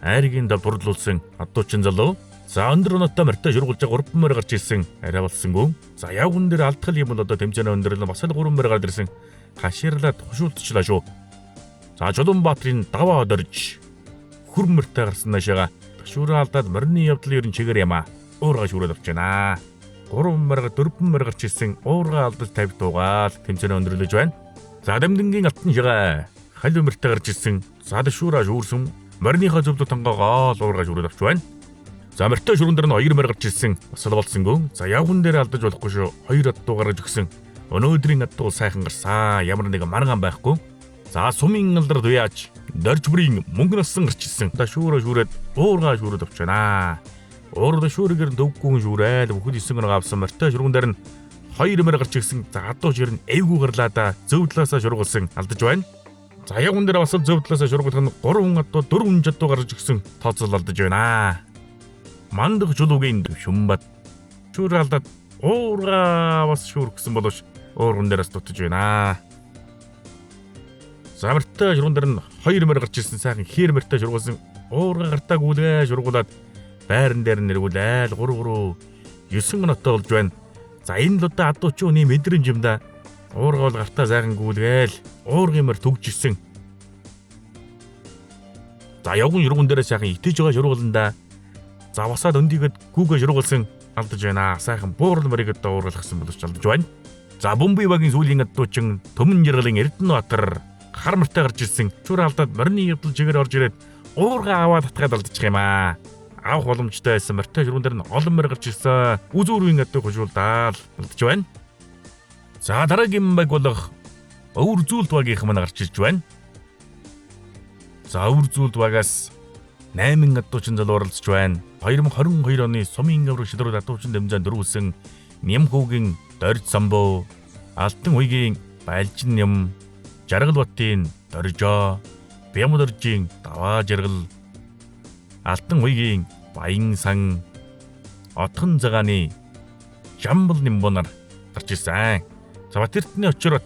айргийн дав дурлуулсан хатуучин залуу. За өндөр оноотой морьтой шургуулж байгаа 3 морь гарч ирсэн. Арай болсонгүй. За явган дээр алдхал юм бол одоо тэмцээний өндөрлөн бас л 3 морь гарч ирсэн. Хаширлаад тушуултчлаа шүү. За Чулуун Баатрын Даваа Дорж хүр морьтой гарсан наашаага шүүрээ алдаад морины явдал ер нь чигээр юм аа. Уургаа шүүрээд авч байна. 3 морь 4 морь гарч ирсэн. Уургаа алдаж 50 дуугаал тэмцээний өндөрлөж байна. За Дамдингийн Алтан Шагаа халив морьтой гарч ирсэн. За шүүрээ шүүрсэн. Мориныхаа зөвлөлт тонгоогоо уургаа шүүрээд авч байна. За морьтой шүрэн дээр нь 2 морь гарч ирсэн. Бас л болсонгүй. За явган дээр алдаж болохгүй шүү. 2 аддуу гаргаж өгсөн. Өнөөдрийн аддуу сайхан гарсан. Ямар нэгэн маргаан байхгүй. За сумын алдар туяач Дорж бүрийн Мөнх Насан гарч ирсэн. Да шүүрээ шүүрээд уургаа шүүрээд авч байна. Уурга шүүрэгээр дөвггүй шүүрээл бүхэл 9 гоног авсан морьтой шүрэн дээр нь 2 морь гарч ирсэн. За аддуу шир нь эвгүй гарлаа да. Зөв талаасаа шургуулсан алдаж байна. За явган дээр бас зөв талаасаа шургуулах нь 3 аддуу 4 аддуу гарч ирсэн. Тооцол алдаж байна. Мандах Чулуугийн Төвшөнбат шүүр алдаад уургаа бас шүүр гэсэн болоош уурган дээрээс дутаж байна. Замартай шургуун дээр нь 2 морь гарч ирсэн сайхан хээр морьтой шургуулсан уурга гартаа гүйлгээ шургуулад байран дээр нь нэргүүлээл 3-9 ноттой болж байна. За энэ л удаа адуучин үний мэдрэмж юм да. Уурга бол гартаа сайхан гүйлгээл уургын морь төгж ирсэн. За явган шургуун дээрээ сайхан итэж байгаа шургуулна да. За басаад өндийгэд гүүгээ шургуулсан алдаж байна. Сайхан буурал мөрийгэд дууруулсан боловч алдаж байна. За Бөмбөгийн багийн сүүлийн адуучин Төмөн Жаргалын Эрдэнэбаатар хар мартай гарч ирсэн. Чүр алдаад морины явдал чигээр орж ирээд уурга аваад татгаад алдчих юм аа. Авах боломжтой байсан мартай ширүүн дээр нь олон мөр гарч ирсэн. Үзүүрийн адуу хожуулдаад алдаж байна. За дараагийн баг болох Өвөр Зүйлд багийнх маань гарч ирж байна. За Өвөр Зүйлд багаас 8 адуучин залуу оролцож байна. 2022 оны Сумын авраг шидрүүд адуучин дэмжээнд дөрвөлсөн Нямхүүгийн Дорж самбуу, Алтан уйгийн Байлжин ням, Жаргалбатын Доржоо, Бямдоржийн Даваа жаргал, Алтан уйгийн Баян сан, Отхон цагааны Жамбал нимбонар гарч ирсэн. За Батэртний очроод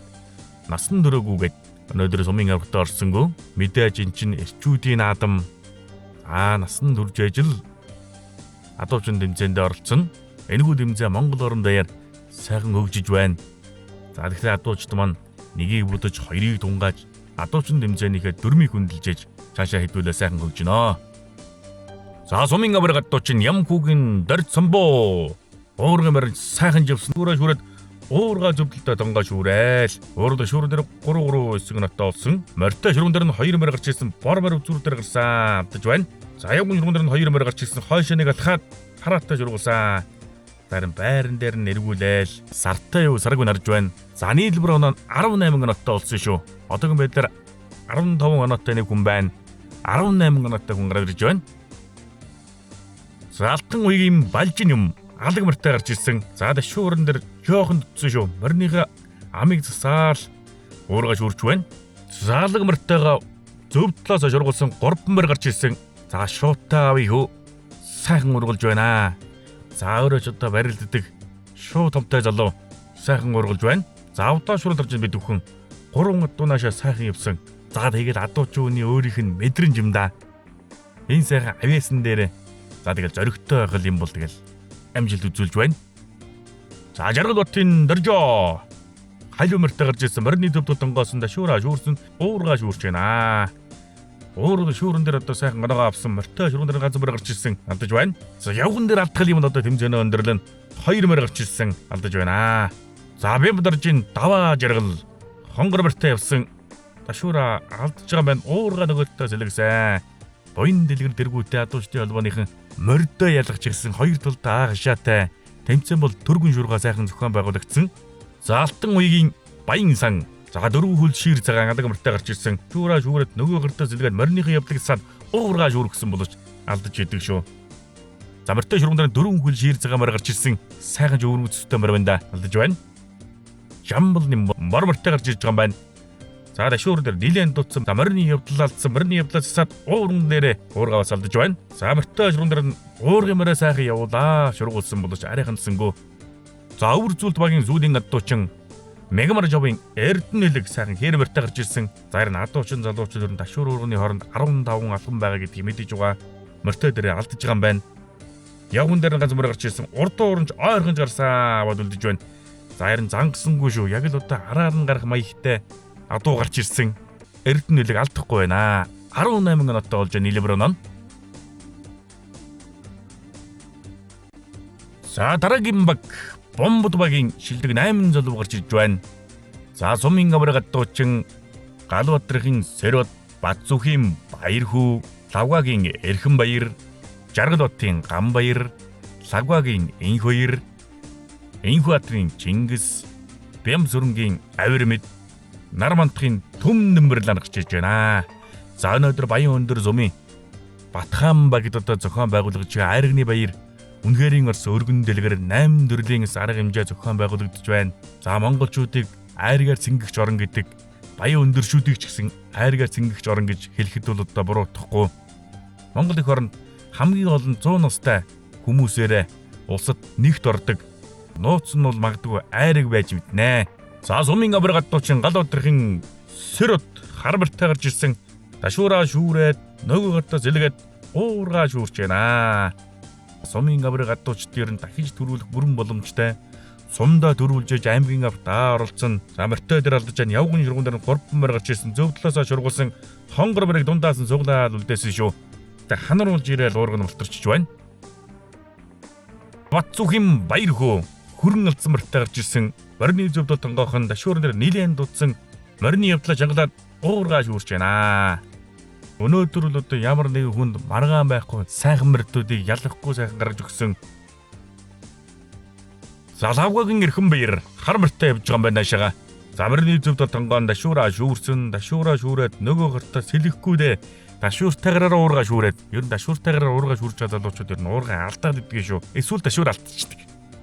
насан туршигүйгээд өнөөдөр Сумын аврагт орсонгүй. Мэдээж эн чинь эрчүүдийн наадам насан турш ажил адуучин дэмжээнд оролцсон. Энэхүү дэмжээ Монгол орон даяар сайхан хөгжиж байна. За тэгэхээр адуучид маань нэгийг будаж хоёрыг тунгааж адуучин дэмжээнийхээ дөрмийг хөндлөж цаашаа хэдүүлээ сайхан хөгжинөө. За Сумын авраг адуучин Ямхүүгийн Дорж самбуу уурга мөр сайхан живсэн дүүрээ шүрээд уурга зөвдөлтөд тонгаа шүүрээл. Уурга шүүрэн дээр 3 хэсэг натаа олсон. Морьтой шүрэн дээр нь 2 мөр гарч ирсэн. Бор мөр зүрх дээр гарсан авдаж байна. За явган шүрэн дээр нь 2 мөр гарч ирсэн. Хойшоо нэг алхаад хараатай шүргулсан. Зарим байран дээр нь эргүүлээл сартай юу сараг нарж байна. За нийлбэр оноо 18 оноотой олсон шүү. Одоогийн байдлаар 15 оноотой нэг хүн байна. 18 оноотой хүн гарч ирж байна. За Алтан уйгийн Байлжин юм алаг мөртэй гарч ирсэн. За дэшүүрэн дээр жоохон дутсан шүү. Морныхаа амийг засаал уурга шүрч байна. За алаг мөртэйгээ зөв талаас шургуулсан 3 мөр гарч ирсэн. За шуутай авъя хөө. Сайхан ургалж байна. За өөрөө ч одоо барилддаг шуу томтой залуу сайхан ургалж байна. За авдаа шуурал орж бид бүхэн 3 адуунаашаа сайхан явсан. За тэгээд адуучууны өөрийнх нь мэдрэн юм да. Энэ сайхан авьяасан дээр за тэгэл зоригтой байх юм бол тэгэл амжилт үзүүлж байна. За Жаргалбатын Доржоо хал өмөртэй гарч ирсэн. Морины төвд тонгоосон дашуураа шүүрсэн уурга шүүрч байна. Уурга шүүрэн дээр одоо сайхан гоногоо авсан. Морьтой шүүрэн дээр ганц мөр гарч ирсэн. Алдаж байна. За явган дээр алдах юм одоо тэмцээнэ өндөрлөн 2 мөр гарч ирсэн. Алдаж байна. За Бямдоржийн Даваа жаргал хонгор морьтой явсан. Дашуураа алдаж байгаа байна. Уурга нөгөөдөө сэлгсэн. Буян дэлгэр дэргүүтэй адуучдын холбооныхан морьтой ялгаж ирсэн 2 талдаа хашаатай тэмцээн бол төргөн шуурга сайхан зохион байгуулагдсан. За Алтан уйгийн Баян сан за 4 хөл шир цагаан алаг морьтой гарч ирсэн. Шуураа шүүрээд нөгөө гартаа зэлгээд морныхын явдлыг саад уурга шүүргсэн боловч алдаж идэг шүү. За морьтой шуурган дээр 4 хөл шир цагаан морь гарч ирсэн. Сайхан жөөрмөцтэй морь байна да. Алдаж байна. Жамбал нимб мор морьтой гарч ирж байгаа юм байна. За дэшүүрэн дээр нилээн дутсан. За морины явдал алдсан. Морины явдлаас саад уурган дээрээ уургаваас алдаж байна. За морьтой шуурган дээр уургын морь сайхан явуулаа. Шургуулсан боловч арайхансангүй. За Өвөр Зүйлд багийн сүүлийн адуучин Мегамар жовын Эрдэнэлэг сайхан хээр морьтой гарч ирсэн. За энэ адуучин залуучууд өрн дашуур уурганы хооронд 15 алхам байгаа гэдгийг мэдэж байгаа. Морьтой дээр алдаж байгаа юм байна. Явган дээр ганц мөр гарч ирсэн. Урд уурж ойрхонж гарсан аваад үлдэж байна. За энэ зангасангүй шүү. Яг л одоо хараар нь гарах маягтай адуу гарч ирсэн. Эрдэнэлэг алдахгүй байна. 18 оноотой болж нийлбэр оноо. За дараагийн баг Бомбод багийн шилдэг 8 залуу гарч ирж байна. За Сумын авраг адуучин Галбатрын Сэрот, Батзүхийн Баярхүү, Лавгагийн Эрхэн баяр, Жаргалбатын Ганбаяр, Лагвагийн Энх баяр, Энхбаатарын Чингис, Бямсүрэнгийн Авирмэд, Нармантахын Төм нэмэрлэн гарч ирж байна. За өнөөдөр Баян өндөр Сумын Батхан багт одоо зохион байгуулагдж байгаа Айрагны баяр үнэхэрийн орс өргөн дэлгэр 8 төрлийн арга хэмжээ зохион байгуулагдж байна. За монголчуудыг айргаар цэнгэгч орон гэдэг Баян өндөршүүдийг ч гэсэн айргаар цэнгэгч орон гэж хэлэхэд бол одоо буруутахгүй. Монгол их оронд хамгийн олон 100 настай хүмүүсээрээ улсад нэгт ордог. Нууц нь бол магадгүй айраг байж мэднэ. За Сумын авраг адуучин Галбатрын Сэрот хар морьтой гарч ирсэн. Дашуураа шүүрээд нөгөө гартаа зэлгээд уурга шүүрч байна. Сумын авраг адуучдын дахиж төрүүлэх бүрэн боломжтой. Сумдаа төрүүлж аймгийн аврагтаа оролцсон. За морьтой дээр алдаж байгаа явган шургуун дээр 3 мөр гарч ирсэн. Зөв талаасаа шургуулсан хонгор морийг дундаасан суглаад үлдээсэн шүү. Тэг ханаруулж ирээл уурга нь мултарчж байна. Батцүхийн баяр хөө хүрэн алдсан мартаа гарч ирсэн морины зөвдөл тонгоохон дашуурн дээр нилээн дутсан морины явдлаа жангалаад уургаж үрж байна. Өнөөдөр л одоо ямар нэгэн хүнд маргаан байхгүй сайхан мөрдүүдийг ялахгүй сайхан гаргаж өгсөн. Залавгагийн эрхэм баяр хар мартаа явж байгаа юм байна шагаа. Замрны зөвдөл тонгоон дашуураа шүүрээд нөгөө гартаа сэлэхгүй дээ. Дашууртайгаар уургаж шүүрээд ер нь дашууртайгаар уургаж шүүрч байгаа залуучууд ер нь уургаа алдаад иддэг шүү. Эсвэл дашуур алдчихдаг.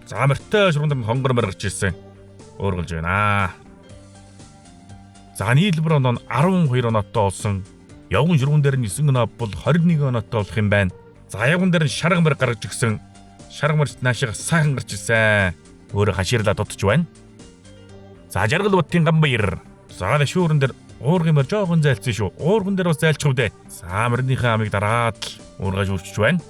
За мартаа шуурд хонгор маргаж ирсэн. Уургалж байна. За нийлбэр оноо 12 оноотой болсон. Явган ширгүүн дээр нь 9 оноо бол 21 оноотой болох юм байна. За явган дээр нь шарга мар гаргаж өгсөн. Шарга март наашаа сайхан гарч ирсэн. Өөрөө хаширлаа дутж байна. За жаргал бутын гамбаяр. За шуурн дээр уургын мөр жоохон зайлцсан шүү. Уурган дээр бас зайлчих үдэ. За мөрнийхээ амийг дараад уургаж үрчж байна.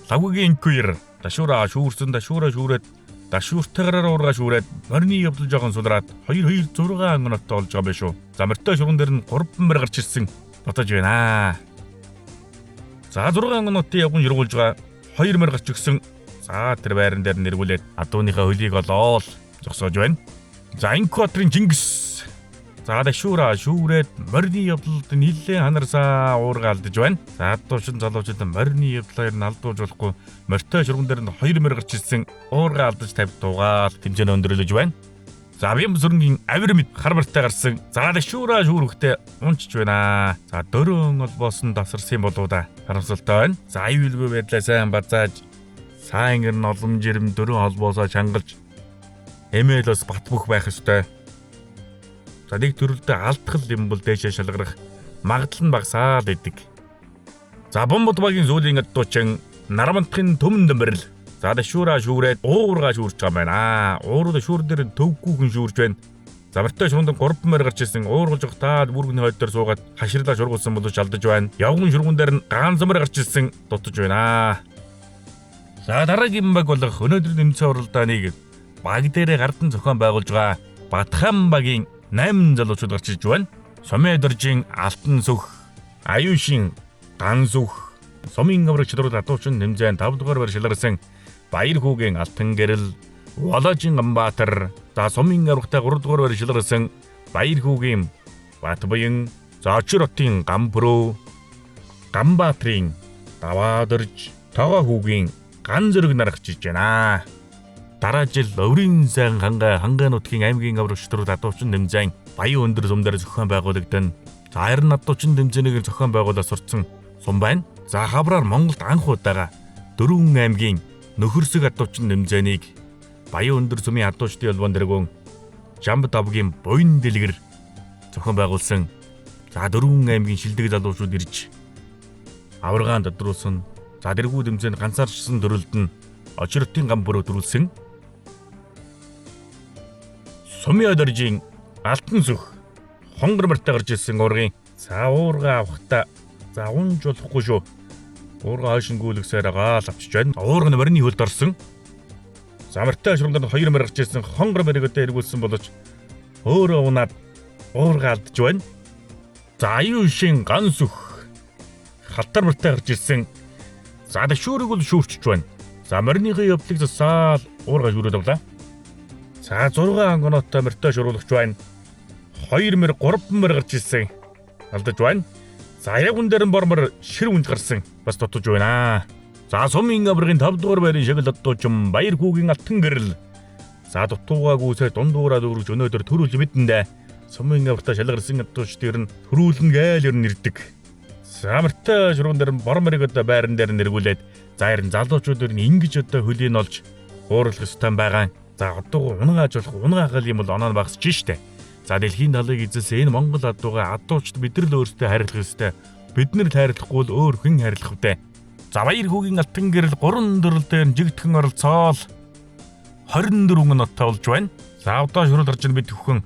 Лагугийн инкуир. Дашуураа шүүрээд дашууртайгаар уургаж шүүрээд морины явдал жоохон сулраад 2-6 оноотой болж байгаа байх шүү. За морьтой шуурган дээр нь 3 мөр гарч ирсэн. Батаж байна. За 6 оноотой явган жиргүүлж байгаа 2 мөр гарч өгсөн. За тэр байран дээр нэргүүлээд адууныхаа хөлийг олоод зогсоож байна. За инкуатрын Жингис. За дашуураа шүүрээд морины явдалд нилээн ханарсаа уургаалдж байна. За адуучин залуучууд морины явдлаар нь алдуулж болохгүй морьтой шурган дээр нь 2 мөр гарч ирсэн уургаалдж тавьд тугаал тэмцээн өндөрлөж байна. За бям сүрэнгийн авир мэд хар морьтой гарсан. За дашуураа шүүрэхдээ унчж байна. За дөрөөн олбоосон тасарсан болоо да. Харамсалтай байна. За аюулгүй байдлаа сайн базааж сайн гэр нь олон жирэм дөрөөн олбоосоо чангалж эмээл бас бат бөх байх ёстой. За нэг төрөлдөө алдах юм бол дээшээ шалгарах магадлал нь багасаад идэг. За бомбод багийн зүүлийн адуучин нарамантхын төмөн дөмбөрл. За дашуураа шүүрээд уургаж үрж байгаа юм байна. Уурууд шүүр дээр төвгүүхэн шүүрж байна. За морьтой шуурганд 3 мөр гарч ирсэн. Уургалж явахдаа бүргний хойд дээр суугаад хаширлаа шургуулсан боловч алдаж байна. Явган шургуун дээр нь ганц мөр гарч ирсэн дутж байна. За дараагийн баг болох өнөөдрийн нэмсэн уралдааныг баг дээрээ гардан зохион байгуулж байгаа Батхан багийн 8 залуучууд гарч ирж байна. Сумын дөржийн алтан сүх, аюушин ган сүх, сумын аврагч дөрөв адуучин нэмзэн 5 дугаар байр шилэрсэн Баяр хүүгийн алтан гэрэл, Воложин Ганбаатар, за сумын аврагтай 3 дугаар байр шилэрсэн Баяр хүүгийн Батбаян, за Очиротын Гамбруу, Ганбаатрын Даваадэрж, Тога хүүгийн Ган зэрэг нар гарч ирж байна. Дараа жил өврийн сайн хангай нутгийн аймгийн аврагч дөрөв адуучин нэмзэн Баян өндөр сум дээр зохион байгуулагдана. За харин адуучин нэмзэнийг зохион байгуулаад сурцсан сум байна. За хавраар Монголд анх удаага Дөрвөн аймгийн нөхөрсөг адуучин нэмзэнийг Баян өндөр сумын адуучдын албан дэргүүн Жамб давгийн буйн дэлгэр зохион байгуулсан. За Дөрвөн аймгийн шилдэг залуучууд ирж аваргаан тодруулсан. За дэргүүд нэмзэнд ганцаарчсан төрөлд нь Очиротын Гамбруу төрүүлсэн. Сумын дөржийн алтан сүх хонгор морьтой гарч ирсэн уургийн. За уурга авахта за унж болохгүй шүү. Уурга хойшингүүлгсээр агаал авчиж байна. Уурга морины хөлд орсон. За морьтой шуурганд 2 мөр гарч ирсэн хонгор морийг өдөө эргүүлсэн боловч өөрөө унаад уурга алдж байна. За аюушин ган сүх халтар морьтой гарч ирсэн. За дашуурыг бол шүүрчж байна. За морины явдлыг засаал уурга шүүрээд авлаа. За 6 ангоноотой морьтой шууруулагч байна. 2 мөр 3 мөр гарч ирсэн. Алдаж байна. За явган дээр нь бормор шир үнж гарсан. Бас дутж байна. За сумын аврагын 5 дугаар байрын шагнал адуучин Баяр хүүгийн алтан гэрэл. За дутуугааг үсээ дундуураад өргөж өнөөдөр төрүүлж мэдэндээ сумын аврагтай шалгарсан адууч дээр нь төрүүлнэ гээл ер нь ирдэг. За морьтой шургуун дээр нь борморыг одоо байран дээр нэргүүлээд за харин залуучууд ер нь ингэж одоо хөлийн олж уурлах ёстой байгаа. За одоо унгааж болох унгаахал юм бол оноо нь багасч штэ. За дэлхийн талыг эзэлсэн энэ Монгол адууга адуучд бид нар л өөрсдөө хайрлах ёстой. Бид нар хайрлахгүй бол өөр хэн хайрлах вэ? За Баяр хүүгийн алтан гэрэл 3 дөрөл дээр жигдхэн оролцоол 24 оноотой болж байна. За одоо шуурал гарч ийн бид хөхөн.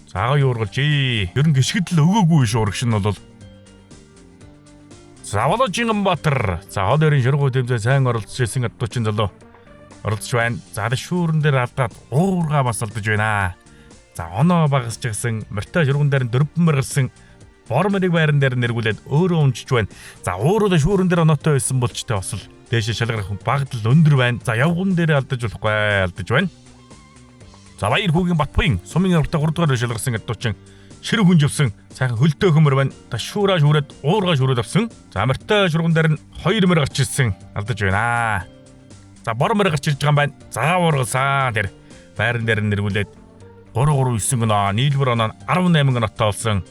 За юургалж ер нь гიშгэд л өгөөгүй шуурагш нь бол. За Воложин Ганбаатар. За хол өрийн шургуу тэмцээн сайн оролцож ирсэн адуучин залуу оролцож байна. За шуурн дээр алдаад уурга бас алдаж байна. За оноо багасч гисэн морьтой шургуун дээр нь 4 мөр гарсан борморыг байран дээр нэргүүлээд өөрөө унжиж байна. За өөрөө шуурн дээр оноотой байсан бол ч тэ бас л Дээшээ шалгарах багтал өндөр байна. За явган дээр алдаж болохгүй байна. За баяр хүүгийн Батбаян сумын аврагтаа 3 дугаар шалгарсан адуучин ширэг хүн живсэн сайхан хөлтөө хөмөр байна. Ташуураа шүүрээд уургаа шүүрээд авсан. За амартай шурган дээр нь 2 мөр гарч ирсэн алдаж байна. За бор мөр гарч ирж байгаа юм байна. За уургалсан тэр байран дээр нэргүүлээд 339 гоноо нийлбэр оноо 18 гоноотой болсон.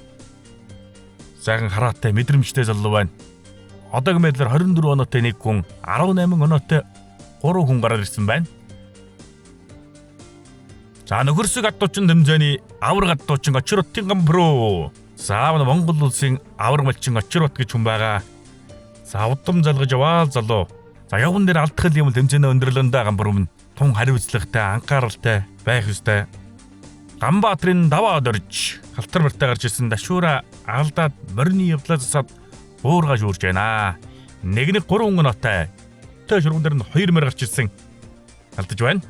Сайхан хараатай мэдрэмжтэй залуу байна. Одоогийн байдлаар 24 оноотой 1 хүн 18 оноотой 3 хүн гараад ирсэн байна. За нөхөрсөг адуучин дэмжээний авраг адуучин Очиротын гамбруу. За Монгол улсын авраг малчин Очирот гэж хүн байгаа. За удам залгаж яваа залуу. За явган дээр алдах юм дэмжээнэ өндөрлөндөө гамбруу минь тун хариуцлагатай анхааралтай байх ёстой. Ганбаатрын даваа дөрж халтар мартаа гарч ирсэн Дашуура алдаад морины явдлаа засаад уургаа шүүрж байна. Нэг 3 гоноотой. Тэ шурган дээр нь 2 мөр гарч ирсэн алдаж байна.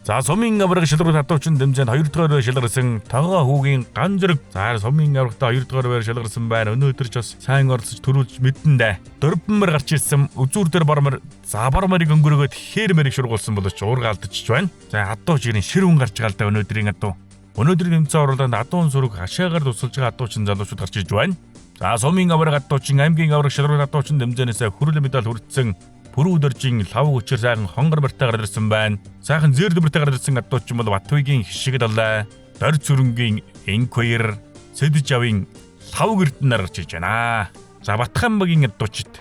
За сумын авраг шалралт адуучин дэмжээнд 2 дугаар шалгарсан Тогоо хүүгийн ган зэрэг. За сумын аврагтаа 2 дугаар шалгарсан байна. Өнөөдөр ч бас сайн оролцож төрүүлж мэдэндээ. Дөрвөн мөр гарч ирсэн үзүүр дээр бормор. За борморыг өнгөрөөгд хээр мэрийг шургуулсан боловч уурга алдчихж байна. За адуу жирийн ширүүн гарч байгаа л да өнөөдрийн адуу. Өнөөдрийн тэмцээн оролдоонд адуун сүрэг хашаагаар тусалж байгаа адуучин залуучууд гарч иж байна. За сумын авраг адуучин аймгийн авраг шалралт адуучин дэмжээнээс хүрээлэн медаль хүртсэн Пүрүүдэржийн лав хүчээр сайхан хонгор мартаа гарч ирсэн байна. Сайхан зэр дэвртэй гарч ирсэн адуучин бол Батбаягийн хишиг далаа. Дор зүрэнгийн Энквер, Сэдэжавын лав гэрдэн гарч иж байна. За Батханбагийн адуучид.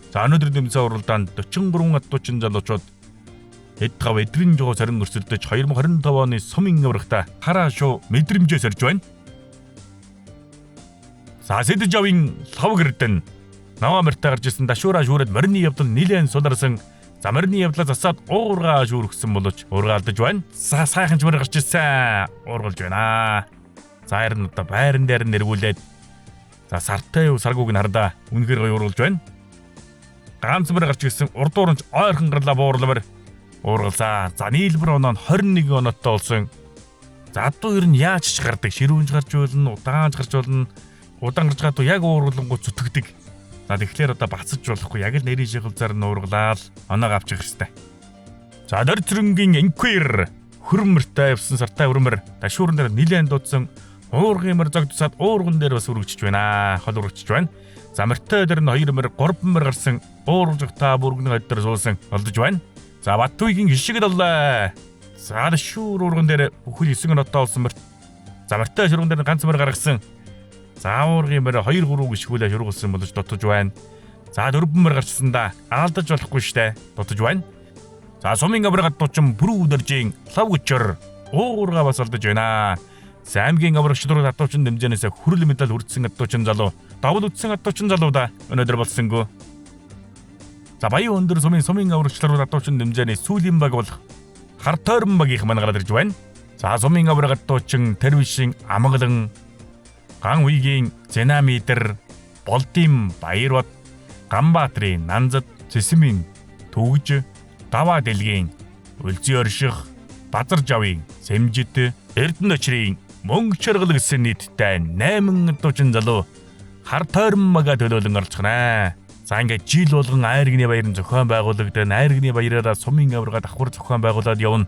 За өнөөдрийн тэмцээн уралдаанд 43 адуучин залуучууд эд гав эдрийн жоо сарин өрсөлдөж 2025 оны сумын аврагтаа хараа шуу мэдрэмжээ сорж байна. За Сэдэжавын лав гэрдэн Наваа мартаа гарч ирсэн Дашуура шүүрээд морины явдал нилээн суларсан. За морины явдлаа засаад уургаа шүүргсэн боловч уургаа алдаж байна. За сайхан ч мөр гарч ирсэн. Уургалж байна. За харин одоо байран дээр нэргүүлээд. За сартай юу саргууг нь хардаа. Үнэхээр гоё уургалж байна. Ганц мөр гарч ирсэн урдууранч ойрхон гарлаа буурламар. Уургалзаа. За нийлбэр оноо 21 оноотой болсон. За адуу ер нь яаж ч гардаг. Ширүүнж гарч болно, удаанж гарч болно. Удаан гарч гадуу яг уургалангууд зүтгэдэг. За тэгэхээр одоо бацаж болохгүй яг л нэрийн шигэлзаар нь уурглаад оноог авчих хэрэгтэй. За дор зүрэнгийн Энквер хөрмөртэй явсан сартай хөрмөр Дашууран дээр нилээн дуудсан уургын мөр зогдсаад уурган дээр бас үргэлжиж байна. Хол үргэлжиж байна. За мөртэй дээр нь 2 мөр 3 мөр гарсан ууржигта бүргэн хойд дээр суулсан олдож байна. За Батбаягийн хишиг далаа. За Дашуур уурган дээр бүхэл 9 оноотой болсон мөр. За мөртэй шурган дээр ганц мөр гаргасан. За уургын мөр 2 3 гიშгүүлээ шургуулсан болж дотож байна. За 4 мөр гарчсан да. Алдаж болохгүй штэ. Дотож байна. За сумын авраг адуучин Пүрүүдэржийн лав хүчээр уурга бас алдаж байна. За аймгийн авраг шалралт адуучин дэмжээнээс хүрээлэн медаль хүртсэн адуучин залуу. Давл үтсэн адуучин залууда өнөөдөр болсонгүй. За баян өндөр сумын авраг шалралт адуучин дэмжээний сүүлийн баг бол хар тойрон багийнх маань гараад ирж байна. За сумын авраг адуучин Тэрвишийн Амгалан Ган уйгийн Зенамидэр, Болдын Баярбат, Ганбаатрын Нанзад, Цэсмийн Төгж, Даваа дэлгийн Үлзий орших, Базаржавын Сэмжид, Эрдэнэчрийн Мөнгө чаргал гэсэн нийтдээ 8 адуучин залуу хар тойрон мага төлөөлөн орж байна. За ингээд жил болгон айргны баярын зохион байгуулагдсан айргны баяраараа сумын аврага давхар зохион байгуулад явна.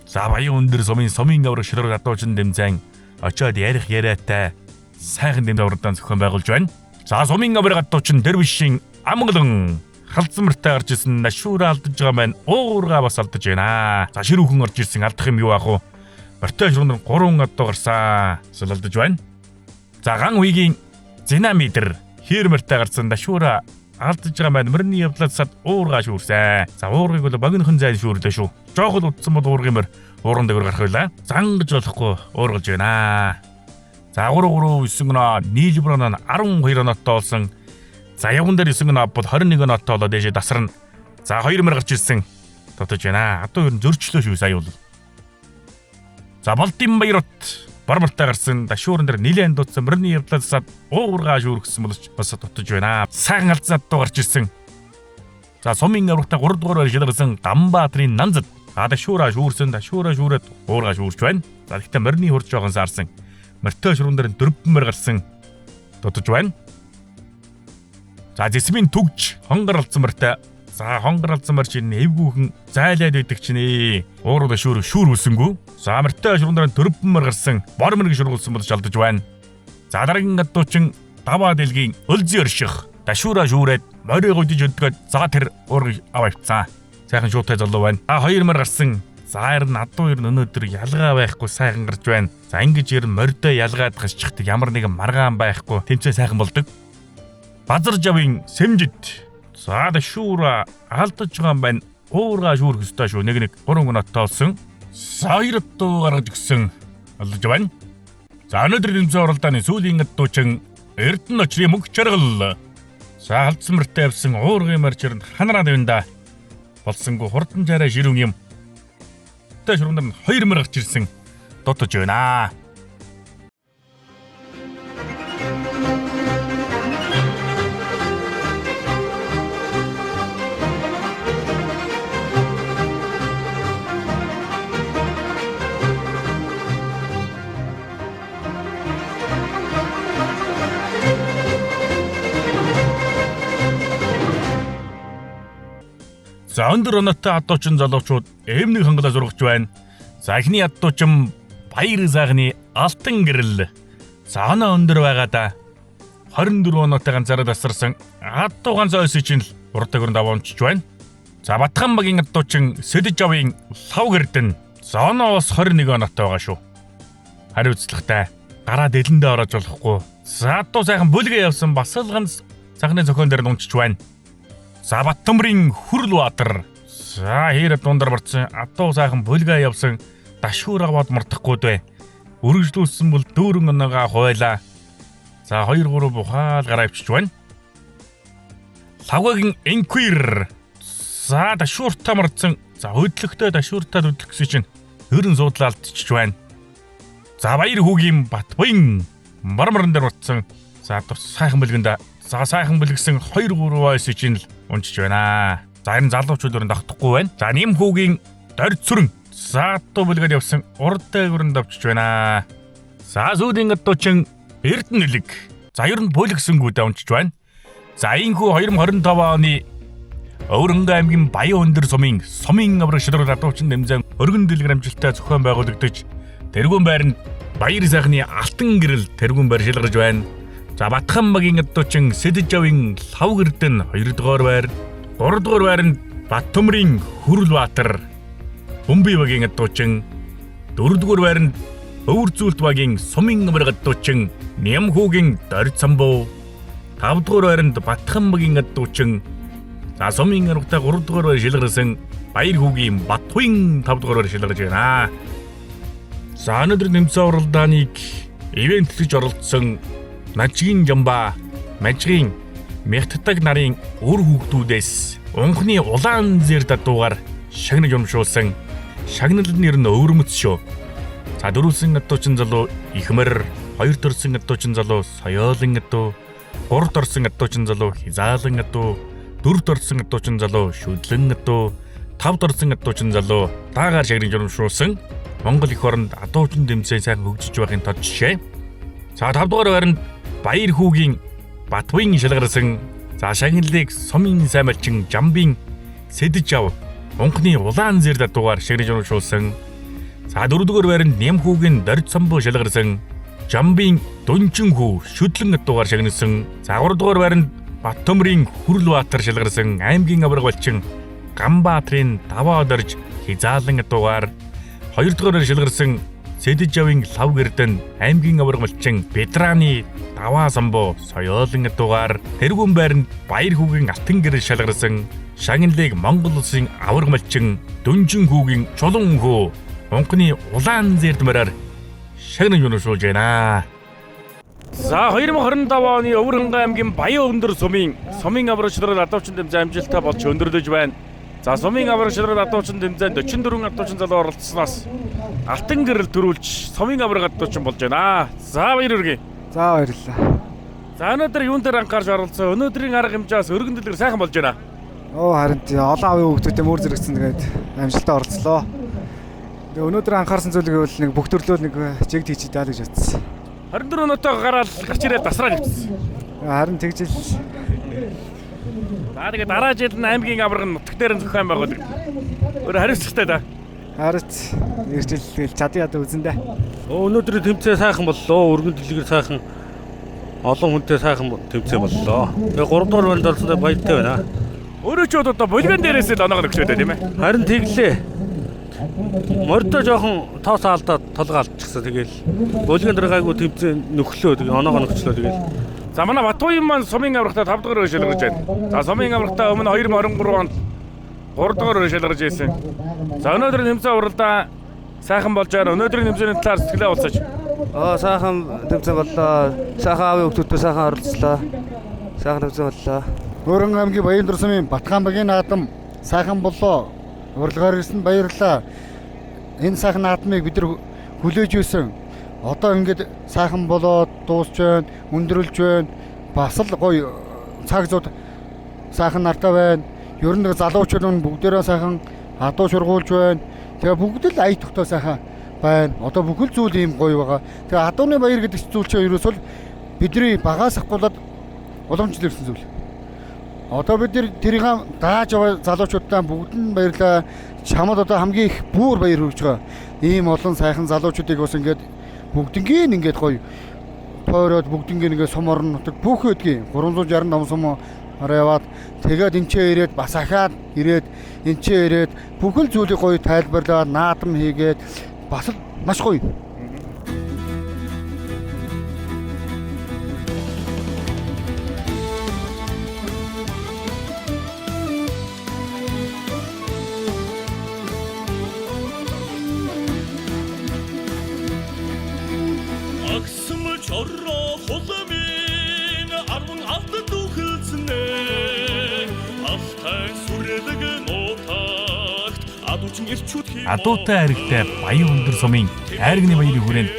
За баян өндөр сумын авраг шалралт адуучин дэмжээн очоод ярих яриатай сайхан дэм давралдаан зохион байгуулж байна. За сумын авраг адуучин Тэрвишийн Амгалан халдсан мөртэй гарч ирсэн Дашуура алдаж байгаа маань уурга бас алдаж байна. За ширүүхэн орж ирсэн алдах юм юу аах вэ? Мортой шурган 3 адуу гарсан. Эсвэл алдаж байна. За ган уйгийн Зенамидэр хэр мөртэй гарсан Дашуура алдаж байгаа маань мөрний явдлаасад уурга шүүрсэн. За уургыг бол богинохон зайн шүүрлээ шүү. Жоохол утсан бол уургын мөр ууран дээр гарах байлаа. Зангаж болохгүй уургалж байна. За 339 гоноо нийлбэр оноо 12 оноотой болсон. За явган дээр 9 гоноо бол 21 оноотой болоод дээшээ тасарна. За 2 мөр гарч ирсэн. Дотож байна. Одоо ер нь зөрчлөө шүү сая бол. За Болдын Баярбат Бармартай гарсан Дашууран дээр нилээн дуудсан мөрний явдлаасад уургаа шүүргсэн боловч бас дотож байна. Сайхан алдсан адуу гарч ирсэн. За сумын аврагтаа 3 дугаар шалгарсан Ганбаатрын Нанзад Дашуура шүүрсэн Дашуура шүүрээд уургаа шүүрч байна. За гэхдээ морины хурж жоохон саарсан. Мортой шурган дээр 4 мөр гарсан дотож байна. За зэсмийн түгж хонгор алдсамартай. За хонгор алдсамар чинь эвгүйхэн зайлаад байдаг чинь уурал шүүр үсэнгүү. За амартай шурундраа төрөвмөр гарсан бормыг шургуулсан бол шалдаж байна. За дараагийн гадуучин даваа дэлгийн өлзий өрших дашуура шүүрээд морийг удиж өдгөөд за тэр уурыг аваавцсан. Сайхан шуутай залуу байна. А 2 мөр гарсан. За ер нь адуу ер нь өнөөдөр ялгаа байхгүй сайхан гарч байна. За ингэж ер нь мордоо ялгаад гасчихдаг ямар нэгэн маргаан байхгүй тэмцээ сайхан болдог. Базар жавын сэмжид за дашуура алдаж байгаа юм байна. Уурга шүүрх өстой шүү. Нэг 3 гонот тоолсон. За 2 дуу гаргаж гисэн алдаж байна. За өнөөдрийн тэмцээн оролдооны сүүлийн гадуучин Эрдэнэ очрын мөнх жаргал. За алдсан мөртэй явсан уургын марчрын ханараа дэвнда болсонгүй хурдан жараа ширүүн юм. Тэ шурундар 2 мөр гарч ирсэн дутаж байна. За өндөр оноотой адуучин залуучууд эмнэг хангалаа зургаж байна. За эхний адуучин баяр сайхны алтан гэрэл. За оноо өндөр байгаа да. 24 оноотой ганцаараа тасарсан адуу ганц ойс чинь урд өрөнд аваамчж байна. За Батхан багийн адуучин Сэдэж авын лав гэрдэн. За оноо бас 21 оноотой байгаа шүү. Хариуцлагатай. Гараа дэлэндээ ороож болохгүй. За адуу сайхан бүлгээ явсан бас л ганц цагны зохион дээр унчиж байна. За Баттамрын Хүрлбаатар. За хэрэг дундар барцсан адуу сайхан бүлгээ явсан дашуур аваад мартахгүй дээ. Үргэлжлүүлсэн бол дүүрэн оноогоо хуйлаа. За 2 3 бухаал гараа авчиж байна. Лавгагийн Энквир. За дашууртаа марцсан. За хөдлөхтэй дашууртаа хөдлөх гэсэн чинь ерөн суудлаа алдчихж байна. За баяр хүүгийн Батбын мармаран дээр утсан. За сайхан бүлгэндээ за сайхан бүлгсэн 2 3 ойс чинь л унчиж байна. За энэ залуучууд өрөнд автахгүй байна. За нэм хүүгийн дорд сүрэн. За адуу бүлгээд явсан урдтай өрөнд авчиж байна. За сүүлийн гадуучин Эрдэнэ нэлэг. За ер нь бүлгсэнгүүдээ унчиж байна. За энэхүү 2025 оны Өвөрхөнгөө аймгийн Баян өндөр сумын авраг шидрэл адуучин дэмзэн өргөн дэлгэр амжилттай зохион байгуулагдаж тэргүүн байранд баяр сайхны алтан гэрэл тэргүүн байр шилгарж байна. За Батхан багийн адуучин Сэдэж авын лав гэрдэн 2 дугаар байр, 3 дугаар байранд Баттамрын Хүрлбаатар, Бөмбөй багийн адуучин 4 дугаар байранд Өвөрзүүлт багийн сумын авраг адуучин Нямхүүгийн Дорд самбуу, 5 дугаар байранд Батхан багийн адуучин за сумын аврагтай 3 дугаар байр шилгарсан Баяр хүүгийн Батхуйн 5 дугаар байр шилгарж байна. За өнөөдрийн тэмцээн оролдооныг ивент гэж оролцсон Нажгийн Жамба, Мажгийн Мягтдаг нарын үр хүүхдүүдээс унхны улаан зэр дадуугаар шагнаж өмшүүлсэн. Шагналд нь ер нь өвөрмөц шүү. За дөрвөлсөн адуучин залуу Ихмэр, 2 дөрсөн адуучин залуу Соёолын адуу, 3 дөрсөн адуучин залуу Хизаалан адуу, 4 дөрсөн адуучин залуу Шүдлэн адуу, 5 дөрсөн адуучин залуу даагаар шагнаж өмшүүлсэн. Монгол эх оронд адуучин тэмцээн сайхан хөгжиж байгааг тод жишээ. За 5 дугаар байранд Баяр хүүгийн Батбын шалгарсан. За шагналыг сумын сайн малчин Жамбын Сэдэж ав унхны улаан зэр дадуугаар шагнаж өмшүүлсэн. За 4 дугаар байранд Нямхүүгийн Дорд самбуу шалгарсан. Жамбын Дүнчин хүү Шүдлэн дадуугаар шагнасан. За 3 дугаар байранд Баттамрын Хүрлбаатар шалгарсан аймгийн авраг балчин Ганбаатрын даваа дорж Хизаалан дадуугаар 2 дугаар шалгарсан Сэдэж авын лав гэрдэн аймгийн авраг малчин Бедраны даваа самбуу Соёолын дадуугаар тэргүүн байранд Баяр хүүгийн алтан гэрэл шалгарсан шагналыг Монгол улсын авраг малчин Дүнжин хүүгийн Чулуун хүү унхны улаан зэрдмэрээр шагнаж өмшүүлж байна. За 2025 оны Өвөрхөнгөө аймгийн Баян өндөр сумын авраг шидрэл адуучин тэмцээн амжилттай болж өндөрлөж байна. За сумын авраг шидрэл адуучин тэмцээнд 44 адуучин залуу оролцсноос алтан гэрэл төрүүлж сумын авраг адуучин болж байна. За баяр хүргэе. За баярлалаа. За өнөөдөр юун дээр анхаарч оролцсон? Өнөөдрийн арга хэмжээс өргөн дэлгэр сайхан болж байна. Харин олон авийн хүүхдүүдтэй мөр зэрэгцэн тэгээд амжилттай оролцлоо. Тэгээ өнөөдөр анхаарсан зүйлийг бол нэг бүх төрлөө нэг жигд хийчихэд даа гэж бодсон. 24 өнөөтэй гараад гарч ирээд дасраа нэвчсэн. Харин тэгжэл За тэгээд дараа жил нь аймгийн аварга нутаг дээр зохион байгуулдаг. Өөр хариуцлагатай да. Хараач иржил тэгэл чадъя ядаа үзэндээ. Өнөөдрийн тэмцээн сайхан боллоо. Өргөн дэлгэр сайхан олон хүнтэй сайхан тэмцээн боллоо. Тэгээ 3 дугаар байнд орсондоо баяртай байна. Өөрөө ч одоо булган дээрээс л оноогоо өгчөөд тийм ээ. Харин тэглээ. Мордо жоохон тоос алдаад толгой алдчихсан. Тэгээл булган дээр гайгүй тэмцээн нөхлөө. Тэгээ оноогоо нөхчлөө. Тэгээл За манай Батбаян маань сумын аврагтаа 5 дугаар шалгарч байна. За сумын аврагтаа өмнө 2023 онд 3 дугаар шалгарч байсан. За өнөөдрийн тэмцээн уралдаа сайхан болж байна. Өнөөдрийн тэмцээний талаар сэтгэлээ уулзаач. Сайхан тэмцээн боллоо. Сайхан аавын хүмүүстэй сайхан оролцлоо. Сайхан тэмцээн боллоо. Өргөн аймгийн Баяндар сумын Батхаанбагийн наадам сайхан боллоо. Урилгаар ирсэн баярлалаа. Энэ сайхан наадмыг бид нар хүлээж өгсөн. Одоо ингээд сайхан болоод дуусч байна, өндөрлж байна. Бас л гоё цаг зууд сайхан нартай байна. Ер нь залуучууд нь бүгдээрээ сайхан адуу сургуулж байна. Тэгээ бүгд л ая тогтоо сайхан байна. Одоо бүхэл зүйл ийм гоё байгаа. Тэгээ адууны баяр гэдэг зүйл чинь ерөөсөө бидний багаас ахгуулаад уламжлал ирсэн зүйл. Одоо бид тэрийг дааж байгаа залуучуудаа бүгд нь баярлаа. Чамд одоо хамгийн их бүр баяр хүргэж байгаа. Ийм олон сайхан залуучуудыг бас ингээд бүгднгийн ингээд гоё тойроод бүгднгийн ингээд сум орон нутаг бүх өдгийн 365 сум яваад тэгээд энчээ ирээд бас ахаад ирээд энчээ ирээд бүхэл зүйлийг гоё тайлбарлаад наадам хийгээд бас л маш гоё. Адуутай аригтай Баян өндөр сумын айргны баярын хүрээнд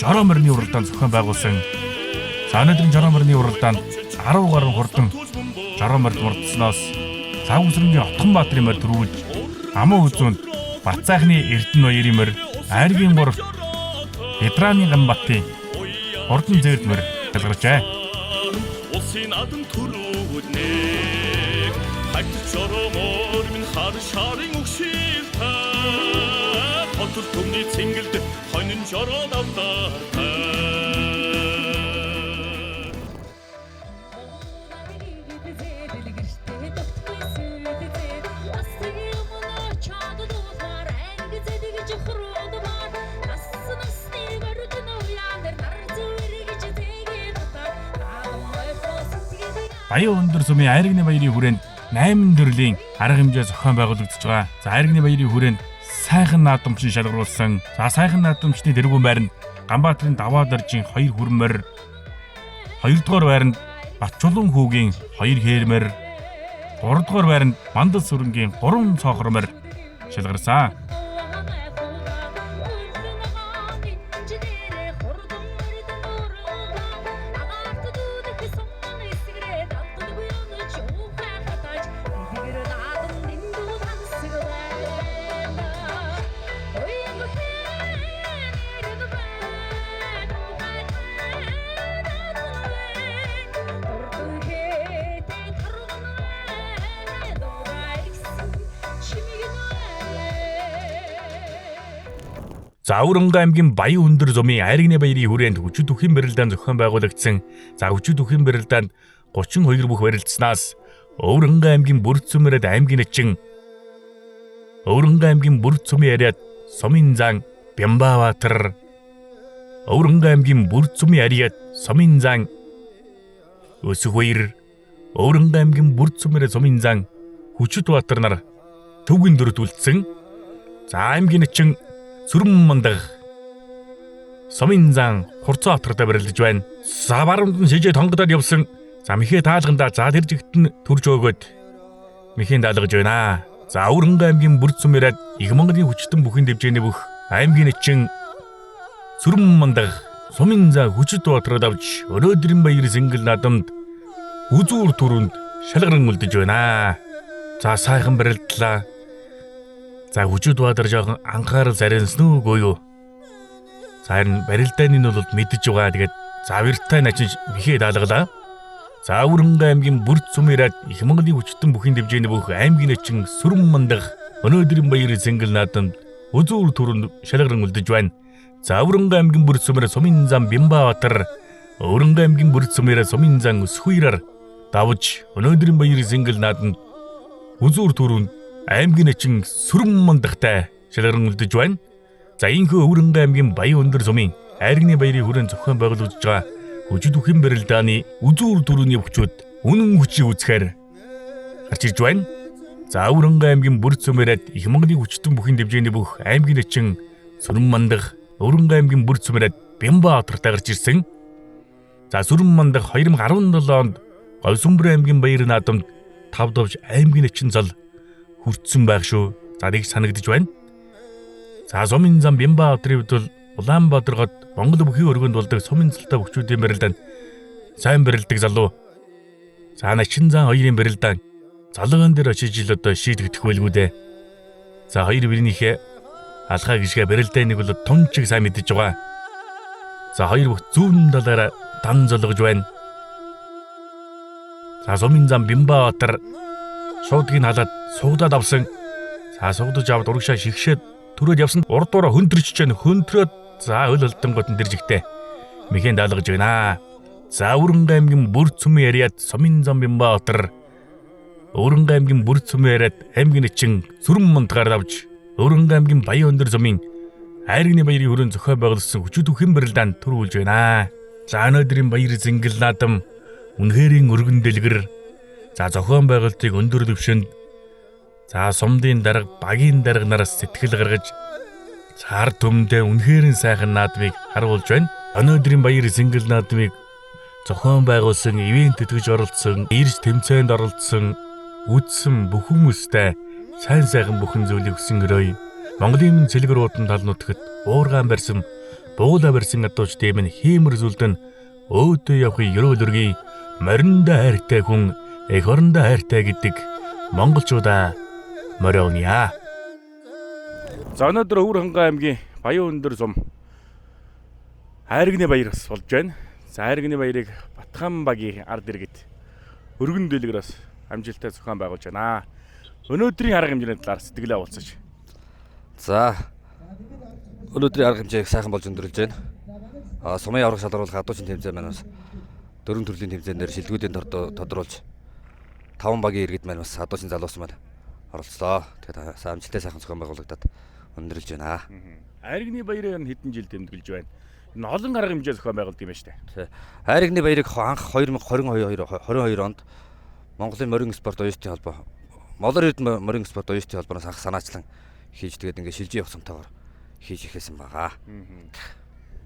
Жороо морины уралдаан зохион байгуулсан. За өнөөдрийн Жороо морины уралдаанд 10 гаруй хурдан Жороо морд мурдсноос Савгүсрэнгийн Отгонбаатарын морь төрүүлж Аман үзүүнд Бацаахны Эрдэнэ баярын морь, Айргийн гуравт Петрааны Гамбатын хурдан зээрд морь шалгарчээ. Улсын адан төрүүлнэ. Хатж Жороо морь минь хар шарын өгшилтэй. Хотор төмний цэнгэлд хонин Жороо давтаа. Баян өндөр сумын айргны баярын хүрээнд 8 төрлийн арга хэмжээ зохион байгуулагдаж байгаа. За айргны баярын хүрээнд сайхан наадамчин шалгаруулсан. За сайхан наадамчны дэргүүн байранд Ганбаатарын даваа даржийн 2 хүрмэр, 2 дугаар байранд Батчулан хүүгийн 2 хээрмэр, 3 дугаар байранд Мандал сүрэнгийн 3 цоохромор шалгарсан. За Өвөрөнгө аймгийн Баян өндөр сумын айргны баярын хүрээнд хүчит үхэн барилдаан зохион байгуулагдсан. За хүчит үхэн барилдаанд 32 бүх барилдсанаас Өвөрөнгө аймгийн Бүрд сүмэрэд аймгийн эчин, Өвөрөнгө аймгийн Бүрд сүмийн яриад Сумын зан Бямбааватар, Өвөрөнгө аймгийн Бүрд сүмийн яриад Сумын зан Өсгөөр, Өвөрөнгө аймгийн Бүрд сүмэрэд Сумын зан Хүчитбаатар нар төвгөн дөрөвдүүлсэн. За аймгийн эчин Сүрммандаг Сумын зан Хурцаатартай барилдаж байна. За баруун шижээ тонгодод явсан. За мэхээ таалгандаа за тэр жигт нь төрж өгөөд мэхийн даалгаж байна. За Өвөрөнгө аймгийн Бүрд сүмэрэд их Монголын хүчтэн бүхэн дэвжээний бүх аймгийн эчин Сүрммандаг Сумын зан Хүчитбаатарт авч өнөөдрийн баяр сэнгэл наадамд үзүүр түрүүнд шалгаран үлдэж байна. За сайхан барилдлаа. За Хүчитбаатар жоохон анхаарал сарнсан үгүй юу? За харин барилдааны нь бол мэдэж байгаа. Тэгээд завиртай начин мэхээ даалгалаа. За Өвөрнгай аймгийн Бүрд сумын их Монголын хүчтэн бүхийн дэмжээний бүх аймгийн эчин сүрэн мандах өнөөдрийн баяр зингэл наадамд үзүүр түрүүнд шалгаран үлдэж байна. За Өвөрнгай аймгийн Бүрд сумын сумын зам Бямбаатар, Өвөрнгай аймгийн Бүрд сумын сумын зам Өсхүйраар давж өнөөдрийн баяр зингэл наадамд үзүүр түрүүнд аймгийн эчин сүрэн мандахтай шалгаран үлдэж байна. За инхүү Өвөрнгай аймгийн Баян өндөр сумын айргны баярын хүрээнд зохион байгуулагдж байгаа хүчит бүхэн барилдааны үзүүр түрүүний өвчүүд үнэн хүчийг үзэхээр гарч ирж байна. За Өвөрнгай аймгийн Бүрд сумын их Монголын хүчтэн бүхийн дэмжээний бүх аймгийн эчин сүрэн мандах Өвөрнгай аймгийн Бүрд сумын Бямбаатартай гарч ирсэн. За сүрэн мандах 2017 онд Говьсүмбэр аймгийн баяр наадамд 5 давж аймгийн эчин зал хүртсэн байх шүү. За нэг санагдаж байна. За сумын зам Бямбаатарын хувьд бол Улаанбаатар хот Монгол бүхий өргөнд болдог сумын залтай хүчүүдийн барилдаанд сайн барилдаг залуу. За начин зан хоёрын барилдаан залгаан дээр очиж ил одоо шийдэгдэх байлгүй дээ. За хоёр бирнийхээ алхаа гიშгэ барилдааныг бол тунчиг сайн мэдэж байгаа. За хоёр бүх зүүн талаараа дан золгож байна. За сумын зам Бямбаатар шуудгийг халаад сугдаад авсан. За сугдаж аваад урагшаа шигшээд түрээд явсан урдуура хөндрөж чана хөндрөөд за өл олдонготон дэржигтэй мэхэн даалгаж байна. За Өвөрнгай аймгийн Бүрд сумын яриад сумын зам Бямбаатар, Өвөрнгай аймгийн Бүрд сумын яриад аймгийн эчин сүрэн мандгаар давж Өвөрнгай аймгийн Баян өндөр сумын айргны баярын хүрээнд зохион байгуулсан хүчит бүхэн барилдаанд төрүүлж байна. За өнөөдрийн баяр зингэл наадам үнэхэрийн өргөн дэлгэр. За зохион байгуулалтыг өндөр түвшинд за сумдын дарга багийн дарга нараас сэтгэл гаргаж цаар төмдөө үнэхэрийн сайхан наадмыг харуулж байна. Өнөөдрийн баяр зингэл наадмыг зохион байгуулсан, ивент тэтгэж оролцсон, ирж тэмцээнд оролцсон, үзсэн бүх хүмүүстэй сайн сайхан бүхэн зүйлийг хүсэн өрөөе. Монголын цэлгэр уудан талнуудад уургаан барьсан, буула барьсан адуучдын минь хиймэр зүлдэн өөдөө явахын ерөөл өргий мориндоо хайртай хүн эх орондоо хайртай гэдэг монголчуудаа мориония. За өнөөдөр Өвөрнгай аймгийн Баян өндөр сум айргны баяр бас болж байна. За айргны баярыг Батхан багийн ард иргэд өргөн дэлгэрээс амжилттай зохион байгуулж байна. Өнөөдрийн арга хэмжээний талаар сэтгэлээ уулзаж. За өнөөдрийн арга хэмжээг сайхан болж өндөрлж байна. Сумын аврах шалгаруулах адуучин тэмцээн маань бас 4 төрлийн тэмцээнээр шилдэгүүдийн тодруулж 5 багийн иргэд маань бас адуучин залуус маань оролцлоо. Тэгэхээр амжилттай сайхан зохион байгуулагдаад өндөрлж байна. Айргны баярыг хэдэн жил тэмдэглэж байна. Энэ олон арга хэмжээ зохион байгуулдаг юм байна шүү дээ. Айргны баярыг анх 2022 онд Монголын морин спорт оюутны холбоо, Молор эрдэнэ морин спорт оюутны холбооноос анх санаачлан хийж тэгээд ингээд шилжиж явах сумтайгаар хийж эхэлсэн байгаа.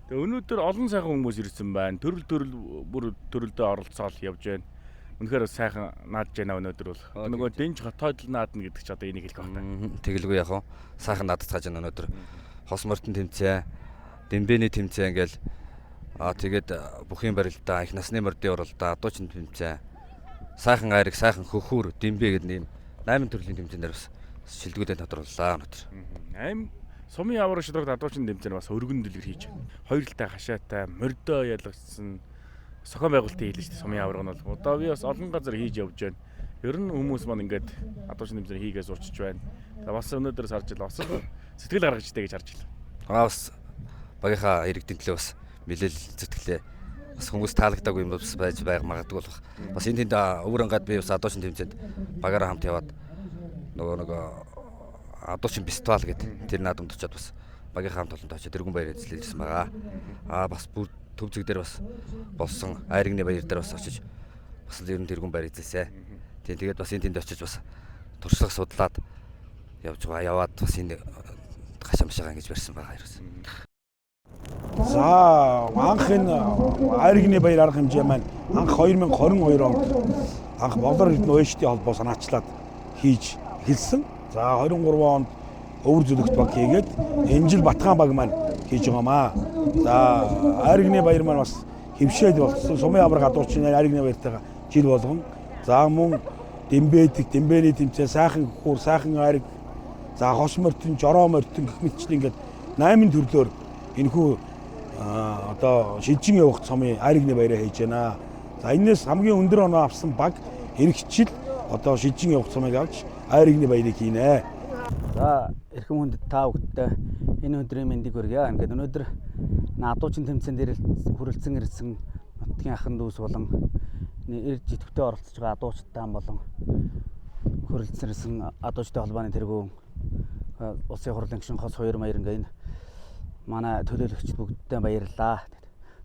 Тэгээ өнөөдөр олон сайхан хүмүүс ирсэн байна. Төрөл бүр төрөлдөө оролцоол явж байна. Үнэхээр сайхан наадж байна өнөөдөр бол. Нөгөө Дэнж хотоодл наадна гэдэг чи одоо энийг хэлэх байна. Тэгэлгүй яг уу сайхан наадцгааж байна өнөөдөр. Хос мортон тэмцээн, Дембэний тэмцээн ингээл тэгээд бүхийн барилдаа, их насны мордын уралдаа, адуучин тэмцээн, сайхан айраг, сайхан хөхүүр, Дембэ гэдэг нэм 8 төрлийн тэмцээнээр бас шилдэгүүдээ тодрууллаа өнөөдөр. Сумын аврах шалгаруулах адуучин тэмцээн бас өргөн дэлгэр хийж байна. Хоёр талтай хашаатай, мордоо ялгсан зохион байгуулалтын хийлээ шүү дээ. Сумын авраг нь бол одоо би бас олон газар хийж явж байна. Ер нь хүмүүс маань ингээд адуучин тэмцээн хийгээс урчиж байна. Бас өнөөдрөөс харж илаа. Бас сэтгэл гаргаж идэ гэж харж илаа. Бас багийнхаа иргэдийн төлөө бас мэдээлэл зүтгэлээ бас хүмүүс таалагдаагүй юм бас байж магадгүй болох. Бас энэ тэнд Өвөрнгайд би бас адуучин тэмцээнд багаараа хамт яваад нөгөө адуучин фестивал гэдэг тэр наадамд очиод бас багийнхаа хамт олонтой очиод тэргүүн баяр эзлэлсэн байгаа. Бас бүр төв зэг дээр бас болсон айргны баяр дээр бас очиж бас ер нь тэргүүн баяр эзлэсэн. Тэгээд бас энэ тэнд очиж бас туршлага судлаад яваад бас энэ гашамшаа ингэж барьсан байгаа ерөөс. За анх энэ айргны баяр арга хэмжээ маань анх 2022 онд анх Молор эрдэнэ оюутны холбоо санаачлаад хийж эхэлсэн. За 23 онд өвөр зүлэгт баг хийгээд энэ жил Батхан баг маань хийж байгаамаа. За айргны баяр маань бас хөвшөөд болсон. Сумын авраг адуучны айргны баяртайгаа жил болгон. За мөн Дембэний тэмцээн, сайхан хөхүүр, сайхан айраг, за хос мортон, жороо мортон гэх мэтчлэн ингээд 8 төрлөөр энэхүү одоо шилжин явах сумын айргны баяраа хийж байна. За энэс хамгийн өндөр оноо авсан баг эрэгчил одоо шижин явах цамыг авч Айр игний баярыг хийнэ. За эрхэм хүндэт та бүхэдтэй энэ өдрийн мэндийг хүргье. Ингээд өнөөдөр адуучин тэмцээн дээр хүрэлцэн ирсэн нутгийн ахын дүүс болон ирж идэвхтэй оролцож байгаа адуучтай болон хүрэлцэн ирсэн адуучтай холбооны тэргүүн улсын хурлын гишүүн хос 2 маяр ингээд манай төлөөлөгчд бүгдтэй баярлалаа.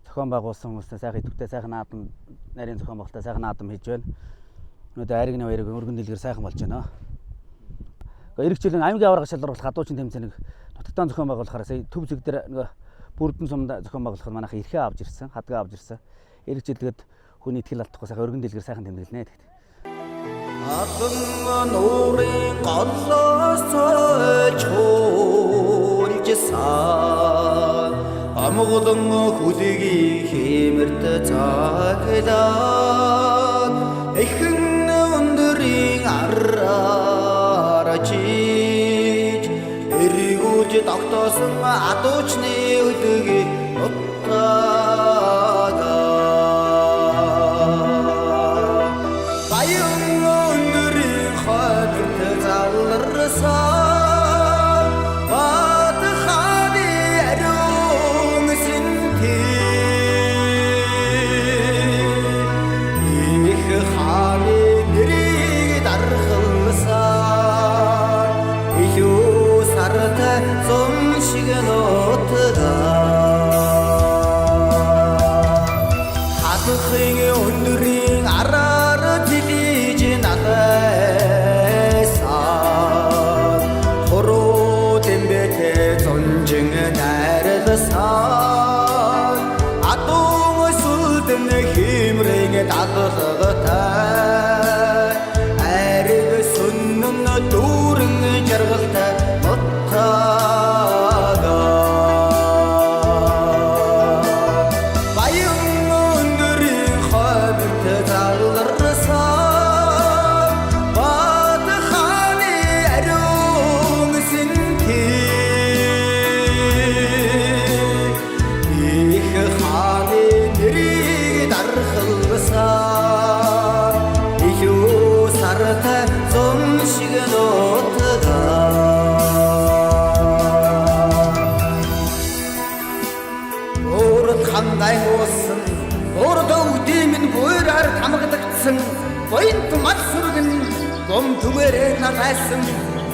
Зохион байгуулсан хүмүүстээ сайхан идэвхтэй сайхан наадам нарийн зохион байгуулалтаа сайхан наадам хийж байна. Өнөөдөр Айргины баярыг өргөн дэлгэр сайхан болж байна. Иргэжлийн аймгийн аварга шалгаруулах адуучин тэмцээнийг нутагтаа зохион байгуулахаар сая төв зэг дээр нөгөө бүрдэн сумд зохион байгуулахад манайха эрхээ авч ирсэн, хадгаа авч ирсэн. Иргэжлгээд хүний итгэл алдахгүй сайхан өргөн дэлгэр сайхан тэмдэглэнэ гэдэг. Атан нуурын голлоос цойж хуулжсан амгалан хүлгийн хэмэрт цаглаад эхэн өндөрийн араарчиж эргүүлж тогтоосон адуучны өдөгийг нутгаа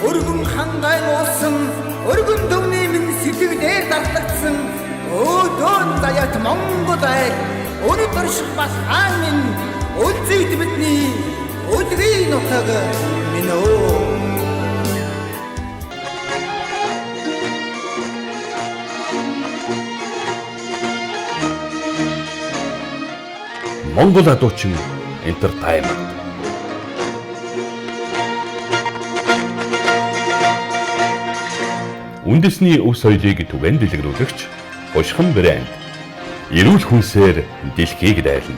өргөн хангай уусан өргөн дүмний минь сэтгэлээр дарлагдсан өөдөөн заяат Монгол ай өнөөдөр шиг бас хаан минь үлзийд бидний үлгийн нутаг минь өө Монгол адуучин entertainment. Үндэсний өв соёлыг түгээн дэлгэрүүлэгч Бушхан брэнд эрүүл хүнсээр дэлхийг дайлна.